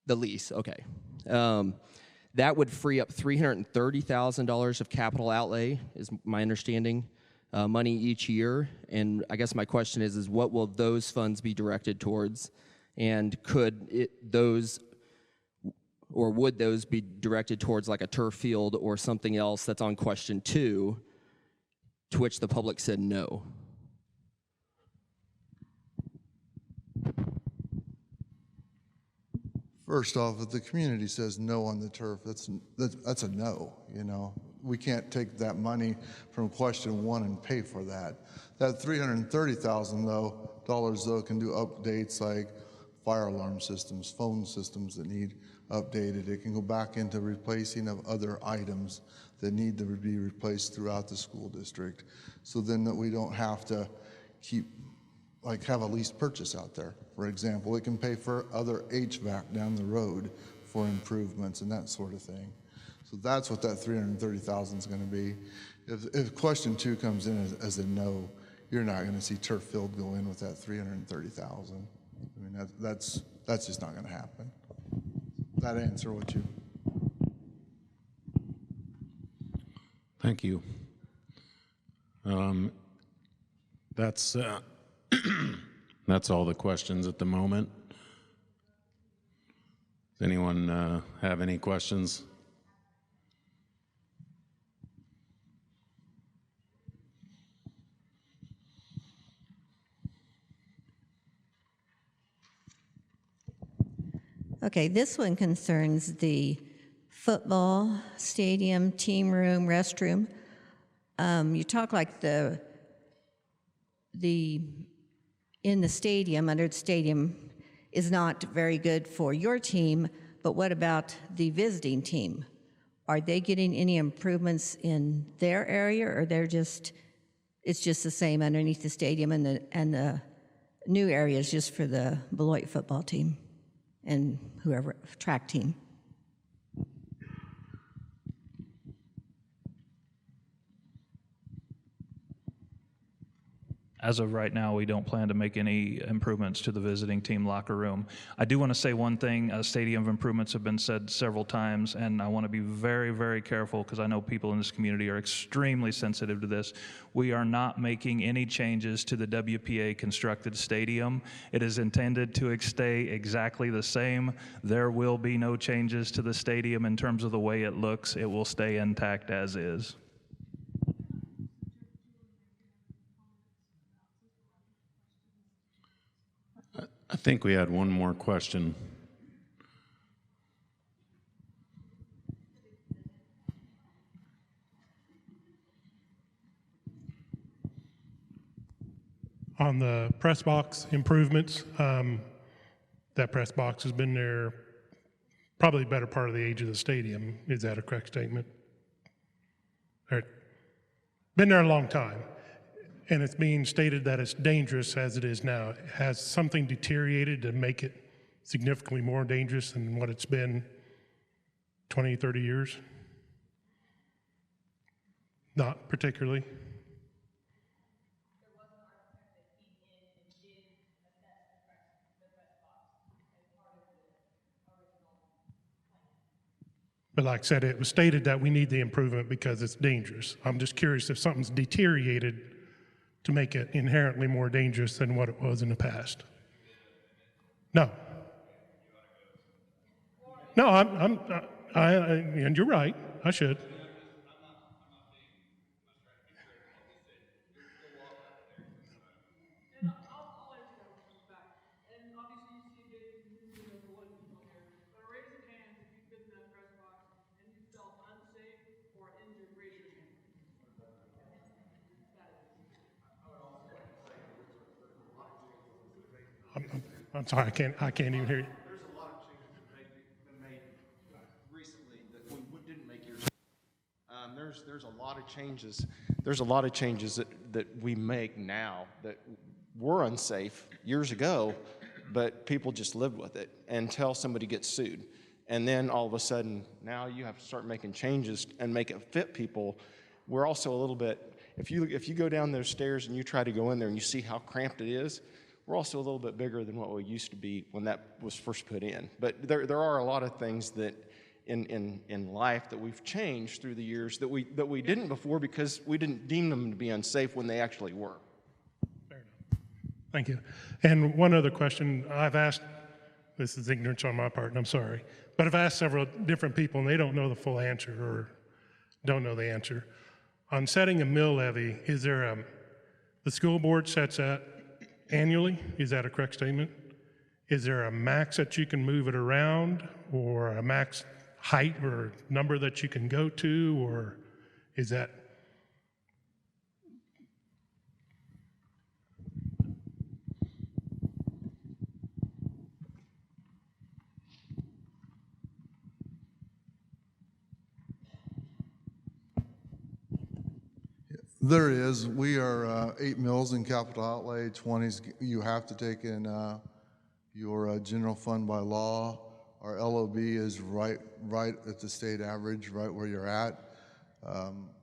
The lease, okay. That would free up $330,000 of capital outlay, is my understanding, money each year. And I guess my question is what will those funds be directed towards? And could those, or would those be directed towards like a turf field or something else that's on question 2, to which the public said no? First off, if the community says no on the turf, that's a no, you know. We can't take that money from question 1 and pay for that. That $330,000 though can do updates like fire alarm systems, phone systems that need updated. It can go back into replacing of other items that need to be replaced throughout the school district. So then that we don't have to have a lease purchase out there. For example, it can pay for other HVAC down the road for improvements and that sort of thing. So that's what that $330,000 is going to be. If question 2 comes in as a no, you're not going to see turf field go in with that $330,000. I mean, that's just not going to happen. That answer what you? Thank you. That's that's all the questions at the moment. Does anyone have any questions? Okay, this one concerns the football stadium, team room, restroom. You talk like in the stadium, under the stadium, is not very good for your team, but what about the visiting team? Are they getting any improvements in their area, or it's just the same underneath the stadium, and the new area is just for the Beloit football team and whoever, track team? As of right now, we don't plan to make any improvements to the visiting team locker room. I do want to say one thing. Stadium improvements have been said several times, and I want to be very, very careful because I know people in this community are extremely sensitive to this. We are not making any changes to the WPA constructed stadium. It is intended to stay exactly the same. There will be no changes to the stadium in terms of the way it looks. It will stay intact as is. I think we had one more question. On the press box improvements, that press box has been there probably the better part of the age of the stadium. Is that a correct statement? Been there a long time. and it's being stated that it's dangerous as it is now. Has something deteriorated to make it significantly more dangerous than what it's been 20, 30 years? Not particularly. But like I said, it was stated that we need the improvement because it's dangerous. I'm just curious if something's deteriorated to make it inherently more dangerous than what it was in the past. No. No, and you're right, I should. I'm sorry, I can't even hear you. There's a lot of changes been made recently that we didn't make years ago. There's a lot of changes. There's a lot of changes that we make now that were unsafe years ago, but people just lived with it until somebody gets sued. And then all of a sudden, now you have to start making changes and make it fit people. We're also a little bit, if you go down those stairs and you try to go in there and you see how cramped it is, we're also a little bit bigger than what we used to be when that was first put in. But there are a lot of things that in life that we've changed through the years that we didn't before because we didn't deem them to be unsafe when they actually were. Fair enough. Thank you. And one other question I've asked, this is ignorance on my part, and I'm sorry, but I've asked several different people and they don't know the full answer or don't know the answer. On setting a mill levy, is there the school board sets that annually? Is that a correct statement? Is there a max that you can move it around, or a max height or number that you can go to, or is that? There is. We are 8 mills in capital outlay. 20s you have to take in your general fund by law. Our LOB is right at the state average, right where you're at.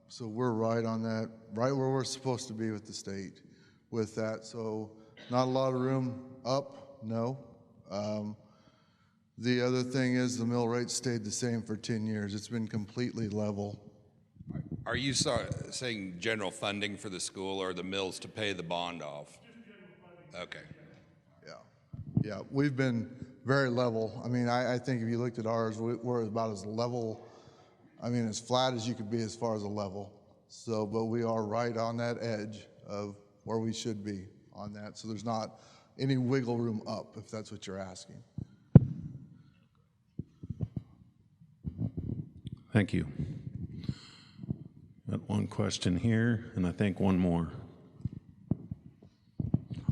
So we're right on that, right where we're supposed to be with the state with that. So not a lot of room up, no. The other thing is the mill rate stayed the same for 10 years. It's been completely level. Are you saying general funding for the school or the mills to pay the bond off? Okay. Yeah, we've been very level. I mean, I think if you looked at ours, we're about as level, I mean, as flat as you could be as far as a level. So, but we are right on that edge of where we should be on that. So there's not any wiggle room up, if that's what you're asking. Thank you. Got one question here, and I think one more.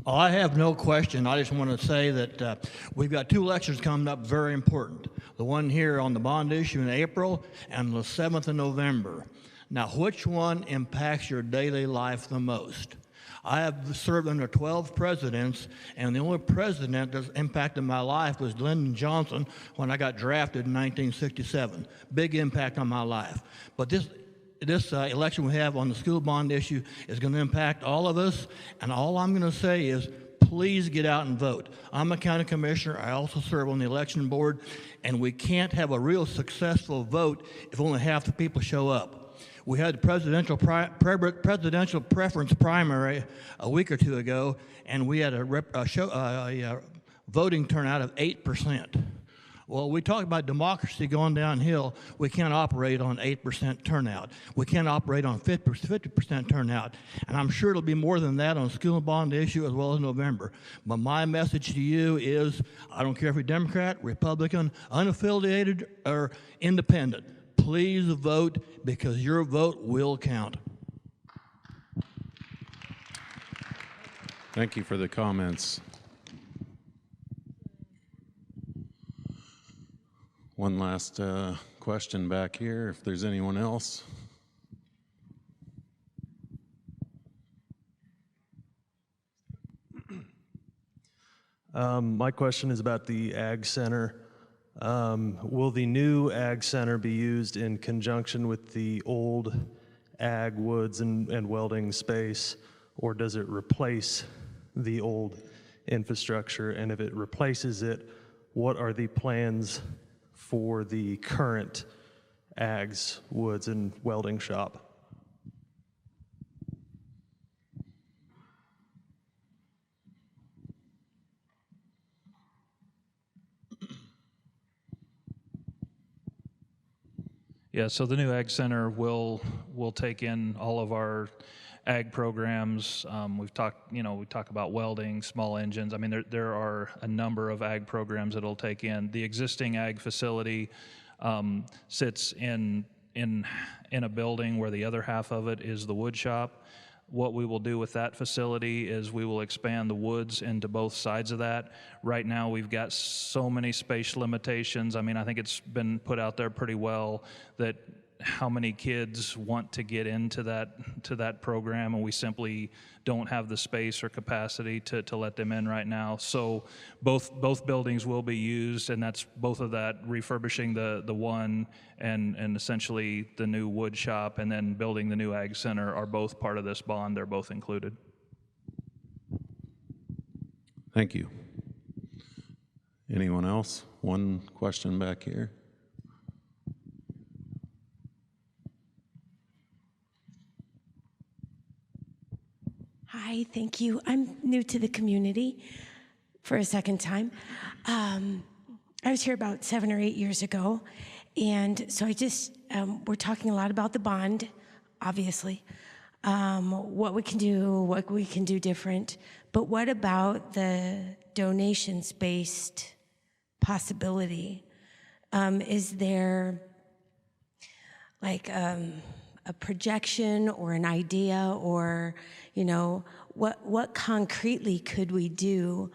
Oh, I have no question. I just want to say that we've got 2 elections coming up very important. The one here on the bond issue in April and the 7th of November. Now, which one impacts your daily life the most? I have served under 12 presidents, and the only president that's impacted my life was Lyndon Johnson when I got drafted in 1967. Big impact on my life. But this election we have on the school bond issue is going to impact all of us, and all I'm going to say is please get out and vote. I'm a county commissioner. I also serve on the election board, and we can't have a real successful vote if only half the people show up. We had the presidential preference primary a week or 2 ago, and we had a voting turnout of 8%. Well, we talk about democracy going downhill. We can't operate on 8% turnout. We can't operate on 50% turnout. And I'm sure it'll be more than that on the school bond issue as well as November. But my message to you is, I don't care if you're Democrat, Republican, unaffiliated, or independent. Please vote, because your vote will count. Thank you for the comments. One last question back here, if there's anyone else. My question is about the Ag Center. Will the new Ag Center be used in conjunction with the old Ag Woods and Welding space, or does it replace the old infrastructure? And if it replaces it, what are the plans for the current Ags, Woods, and Welding shop? Yeah, so the new Ag Center will take in all of our ag programs. We talk about welding, small engines. I mean, there are a number of ag programs that it'll take in. The existing ag facility sits in a building where the other half of it is the wood shop. What we will do with that facility is we will expand the woods into both sides of that. Right now, we've got so many space limitations. I mean, I think it's been put out there pretty well that how many kids want to get into that program, and we simply don't have the space or capacity to let them in right now. So both buildings will be used, and that's both of that, refurbishing the one and essentially the new wood shop and then building the new Ag Center are both part of this bond. They're both included. Thank you. Anyone else? One question back here. Hi, thank you. I'm new to the community for a second time. I was here about 7 or 8 years ago, and so we're talking a lot about the bond, obviously, what we can do different, but what about the donations-based possibility? Is there like a projection or an idea, or what concretely could we do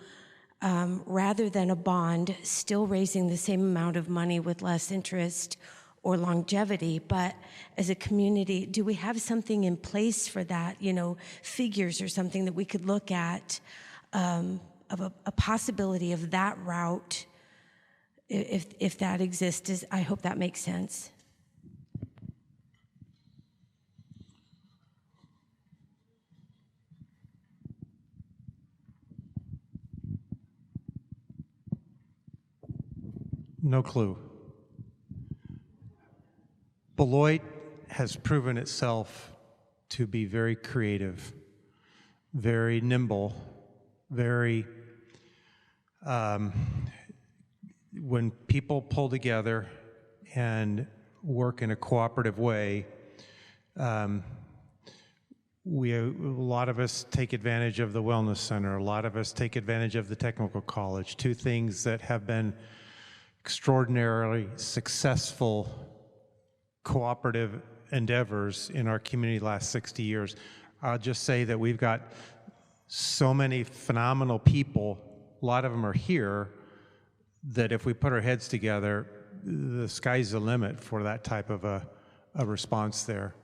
rather than a bond, still raising the same amount of money with less interest or longevity, but as a community, do we have something in place for that, figures or something that we could look at of a possibility of that route, if that exists? I hope that makes sense. No clue. Beloit has proven itself to be very creative, very nimble, very, when people pull together and work in a cooperative way, a lot of us take advantage of the Wellness Center. A lot of us take advantage of the Technical College, two things that have been extraordinarily successful cooperative endeavors in our community the last 60 years. I'll just say that we've got so many phenomenal people, a lot of them are here, that if we put our heads together, the sky's the limit for that type of a response there.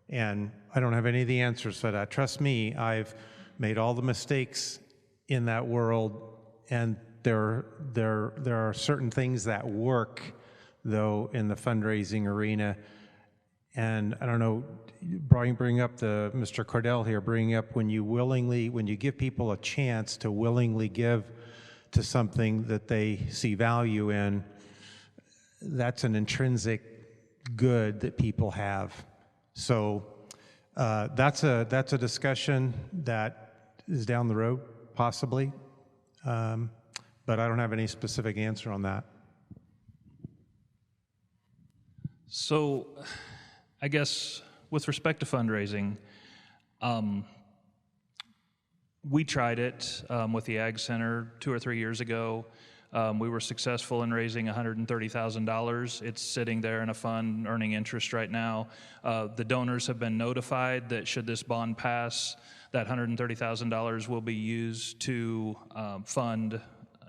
And I don't have any of the answers for that. Trust me, I've made all the mistakes in that world, and there are certain things that work, though, in the fundraising arena. And I don't know, bring up Mr. Cordell here, bringing up when you give people a chance to willingly give to something that they see value in, that's an intrinsic good that people have. So that's a discussion that is down the road, possibly. But I don't have any specific answer on that. So I guess with respect to fundraising, we tried it with the Ag Center 2 or 3 years ago. We were successful in raising $130,000. It's sitting there in a fund earning interest right now. The donors have been notified that should this bond pass, that $130,000 will be used to fund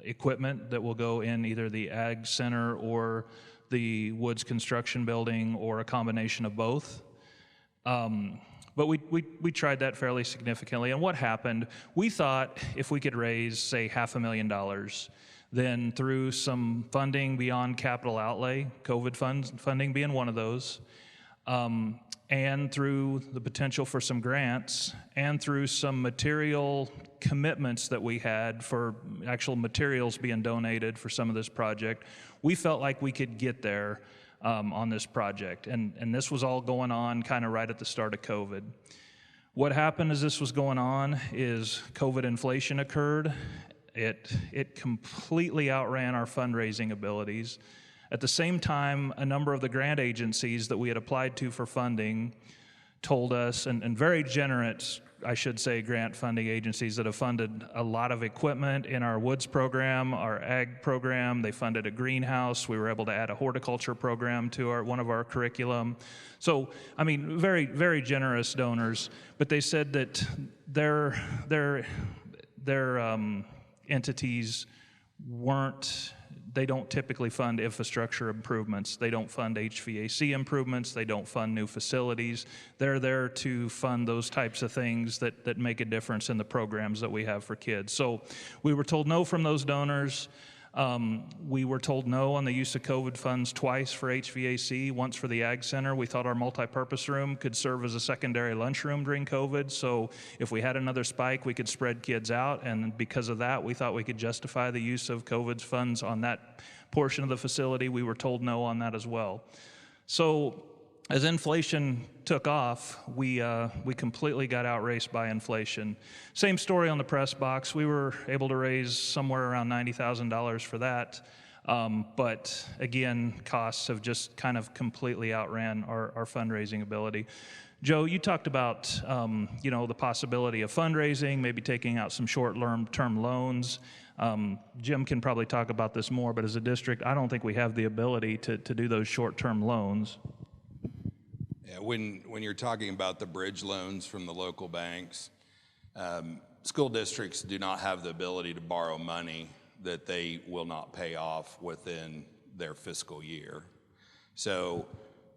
equipment that will go in either the Ag Center or the Woods Construction Building, or a combination of both. But we tried that fairly significantly. And what happened, we thought if we could raise, say, $500,000, then through some funding beyond capital outlay, COVID funding being one of those, and through the potential for some grants, and through some material commitments that we had for actual materials being donated for some of this project, we felt like we could get there on this project. And this was all going on kind of right at the start of COVID. What happened as this was going on is COVID inflation occurred. It completely outran our fundraising abilities. At the same time, a number of the grant agencies that we had applied to for funding told us, and very generous, I should say, grant funding agencies that have funded a lot of equipment in our woods program, our ag program. They funded a greenhouse. We were able to add a horticulture program to one of our curriculum. So, I mean, very, very generous donors. But they said that their entities they don't typically fund infrastructure improvements. They don't fund HVAC improvements. They don't fund new facilities. They're there to fund those types of things that make a difference in the programs that we have for kids. So we were told no from those donors. We were told no on the use of COVID funds twice for HVAC, once for the Ag Center. We thought our multipurpose room could serve as a secondary lunchroom during COVID, so if we had another spike, we could spread kids out, and because of that, we thought we could justify the use of COVID's funds on that portion of the facility. We were told no on that as well. So as inflation took off, we completely got outraced by inflation. Same story on the press box. We were able to raise somewhere around $90,000 for that. But again, costs have just kind of completely outran our fundraising ability. Joe, you talked about the possibility of fundraising, maybe taking out some short-term loans. Jim can probably talk about this more, but as a district, I don't think we have the ability to do those short-term loans. Yeah, when you're talking about the bridge loans from the local banks, school districts do not have the ability to borrow money that they will not pay off within their fiscal year. So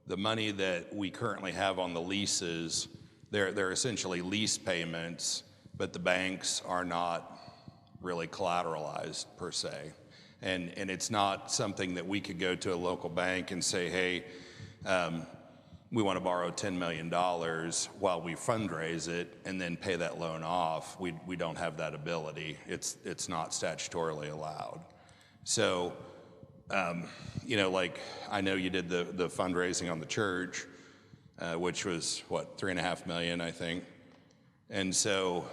the money that we currently have on the leases, they're essentially lease payments, but the banks are not really collateralized per se. And it's not something that we could go to a local bank and say, hey, we want to borrow $10 million while we fundraise it and then pay that loan off. We don't have that ability. It's not statutorily allowed. So, like I know you did the fundraising on the church, which was $3.5 million, I think. And so,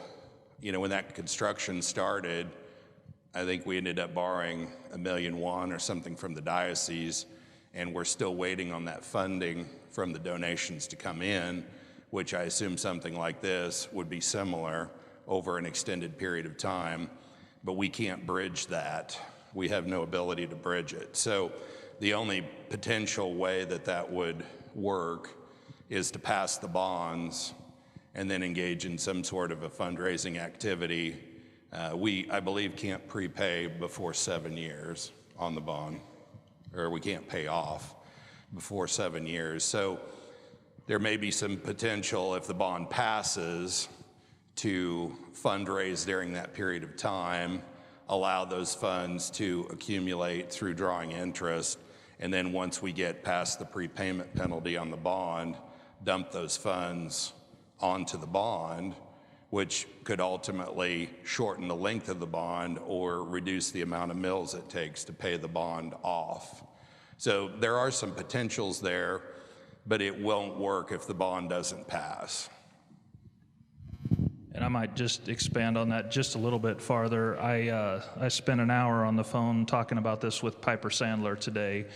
when that construction started, I think we ended up borrowing $1.1 million or something from the diocese, and we're still waiting on that funding from the donations to come in, which I assume something like this would be similar over an extended period of time, but we can't bridge that. We have no ability to bridge it. So the only potential way that would work is to pass the bonds and then engage in some sort of a fundraising activity. I believe, can't prepay before 7 years on the bond, or we can't pay off before 7 years. So there may be some potential, if the bond passes, to fundraise during that period of time, allow those funds to accumulate through drawing interest, and then once we get past the prepayment penalty on the bond, dump those funds onto the bond, which could ultimately shorten the length of the bond or reduce the amount of mills it takes to pay the bond off. So there are some potentials there, but it won't work if the bond doesn't pass. And I might just expand on that just a little bit farther. I spent an hour on the phone talking about this with Piper Sandler today.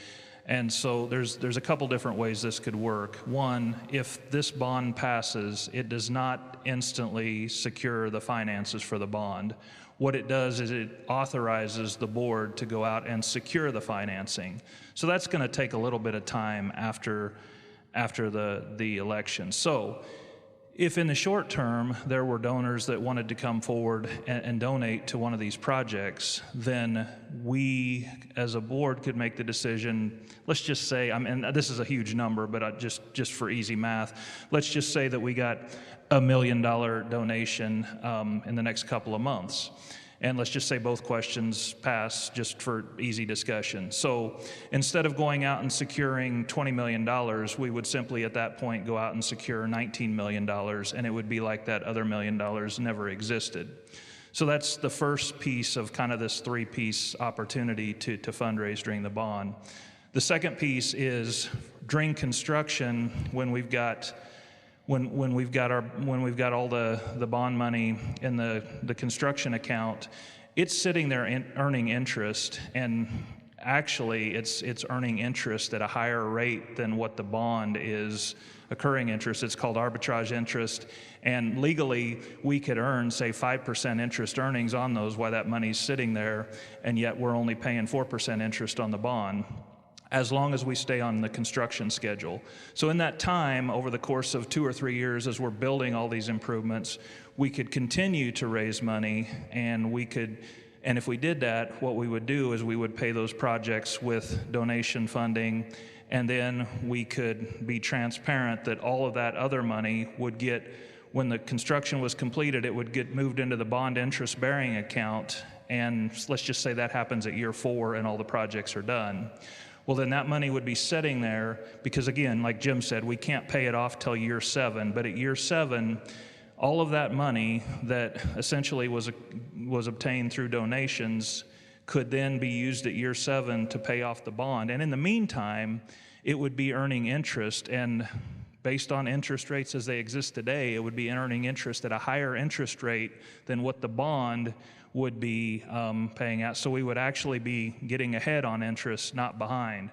And so there's a couple different ways this could work. One, if this bond passes, it does not instantly secure the finances for the bond. What it does is it authorizes the board to go out and secure the financing. So that's going to take a little bit of time after the election. So if in the short term there were donors that wanted to come forward and donate to one of these projects, then we as a board could make the decision, let's just say, I mean, this is a huge number, but just for easy math, let's just say that we got $1 million donation in the next couple of months. And let's just say both questions pass just for easy discussion. So instead of going out and securing $20 million, we would simply at that point go out and secure $19 million, and it would be like that other $1 million never existed. So that's the first piece of kind of this three-piece opportunity to fundraise during the bond. The second piece is during construction, when we've got all the bond money in the construction account, it's sitting there earning interest, and actually it's earning interest at a higher rate than what the bond is occurring interest. It's called arbitrage interest, and legally we could earn, say, 5% interest earnings on those while that money's sitting there, and yet we're only paying 4% interest on the bond, as long as we stay on the construction schedule. So in that time, over the course of 2 or 3 years, as we're building all these improvements, we could continue to raise money, and if we did that, what we would do is we would pay those projects with donation funding, and then we could be transparent that all of that other money would get, when the construction was completed, it would get moved into the bond interest bearing account, and let's just say that happens at year 4 and all the projects are done. Well, then that money would be sitting there because, again, like Jim said, we can't pay it off till year 7. But at year 7, all of that money that essentially was obtained through donations could then be used at year 7 to pay off the bond. And in the meantime, it would be earning interest. And based on interest rates as they exist today, it would be earning interest at a higher interest rate than what the bond would be paying out. So we would actually be getting ahead on interest, not behind.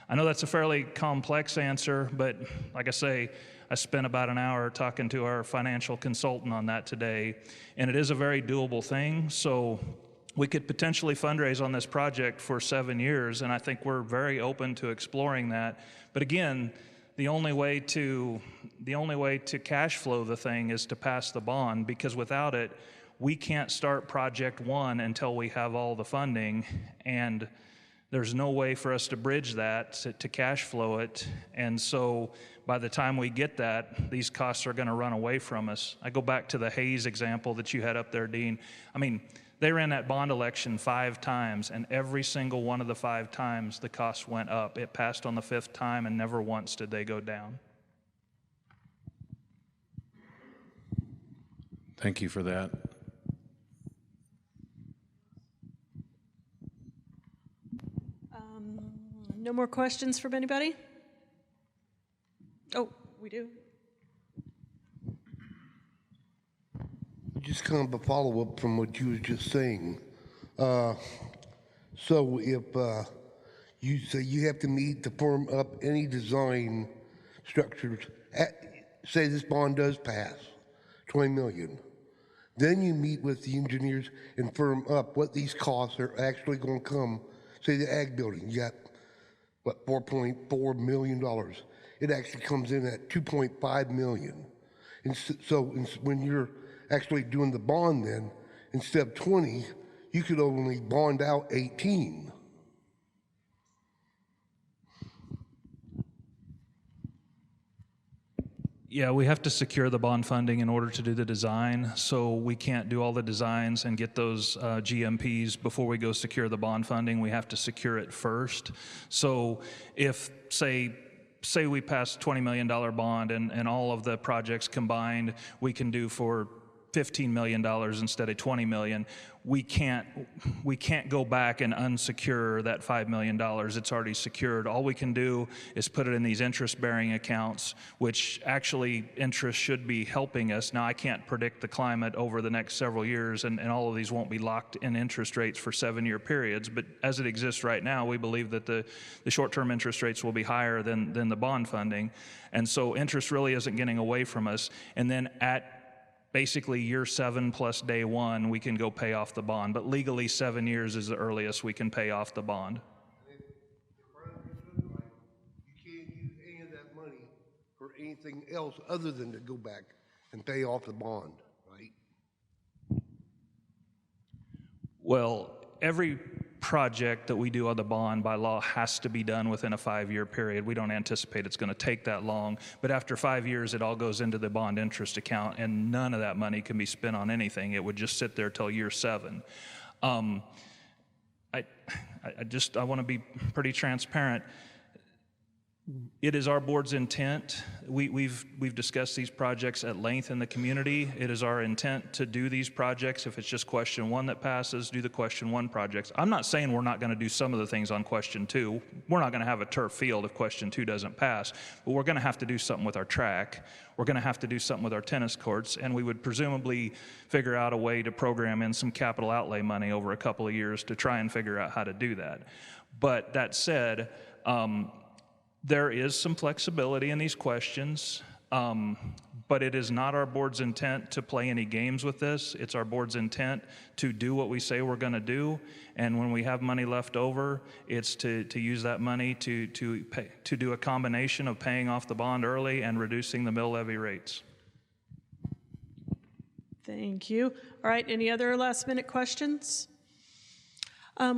I know that's a fairly complex answer, but like I say, I spent about an hour talking to our financial consultant on that today, and it is a very doable thing. So we could potentially fundraise on this project for 7 years, and I think we're very open to exploring that. But again, the only way to cash flow the thing is to pass the bond, because without it, we can't start project 1 until we have all the funding, and there's no way for us to bridge that to cash flow it. And so by the time we get that, these costs are going to run away from us. I go back to the Hayes example that you had up there, Dean. I mean, they ran that bond election 5 times, and every single one of the 5 times the cost went up. It passed on the 5th time, and never once did they go down. Thank you for that. No more questions from anybody? Oh, we do. Just kind of a follow-up from what you was just saying. So if you say you have to meet to firm up any design structures, say this bond does pass, 20 million, then you meet with the engineers and firm up what these costs are actually going to come. Say the ag building, you got, what, $4.4 million. It actually comes in at 2.5 million. And so when you're actually doing the bond, then instead of 20, you could only bond out 18. Yeah, we have to secure the bond funding in order to do the design, so we can't do all the designs and get those GMPs before we go secure the bond funding. We have to secure it first. So if, say we pass $20 million bond and all of the projects combined we can do for $15 million instead of $20 million, we can't go back and unsecure that $5 million. It's already secured. All we can do is put it in these interest-bearing accounts, which actually interest should be helping us. Now, I can't predict the climate over the next several years, and all of these won't be locked in interest rates for 7-year periods, but as it exists right now, we believe that the short-term interest rates will be higher than the bond funding, and so interest really isn't getting away from us. And then at basically year 7 plus day 1, we can go pay off the bond. But legally, 7 years is the earliest we can pay off the bond. You can't use any of that money for anything else other than to go back and pay off the bond, right? Well, every project that we do on the bond by law has to be done within a 5-year period. We don't anticipate it's going to take that long, but after 5 years, it all goes into the bond interest account, and none of that money can be spent on anything. It would just sit there till year 7. I want to be pretty transparent. It is our board's intent. We've discussed these projects at length in the community. It is our intent to do these projects. If it's just question 1 that passes, do the question 1 projects. I'm not saying we're not going to do some of the things on question 2. We're not going to have a turf field if question 2 doesn't pass, but we're going to have to do something with our track. We're going to have to do something with our tennis courts, and we would presumably figure out a way to program in some capital outlay money over a couple of years to try and figure out how to do that. But that said, there is some flexibility in these questions, but it is not our board's intent to play any games with this. It's our board's intent to do what we say we're going to do, and when we have money left over, it's to use that money to do a combination of paying off the bond early and reducing the mill levy rates. Thank you. All right, any other last-minute questions?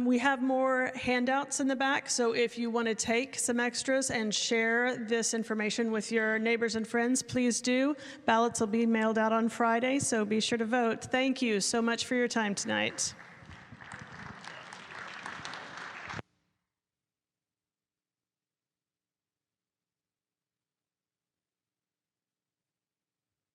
We have more handouts in the back, so if you want to take some extras and share this information with your neighbors and friends, please do. Ballots will be mailed out on Friday, so be sure to vote. Thank you so much for your time tonight.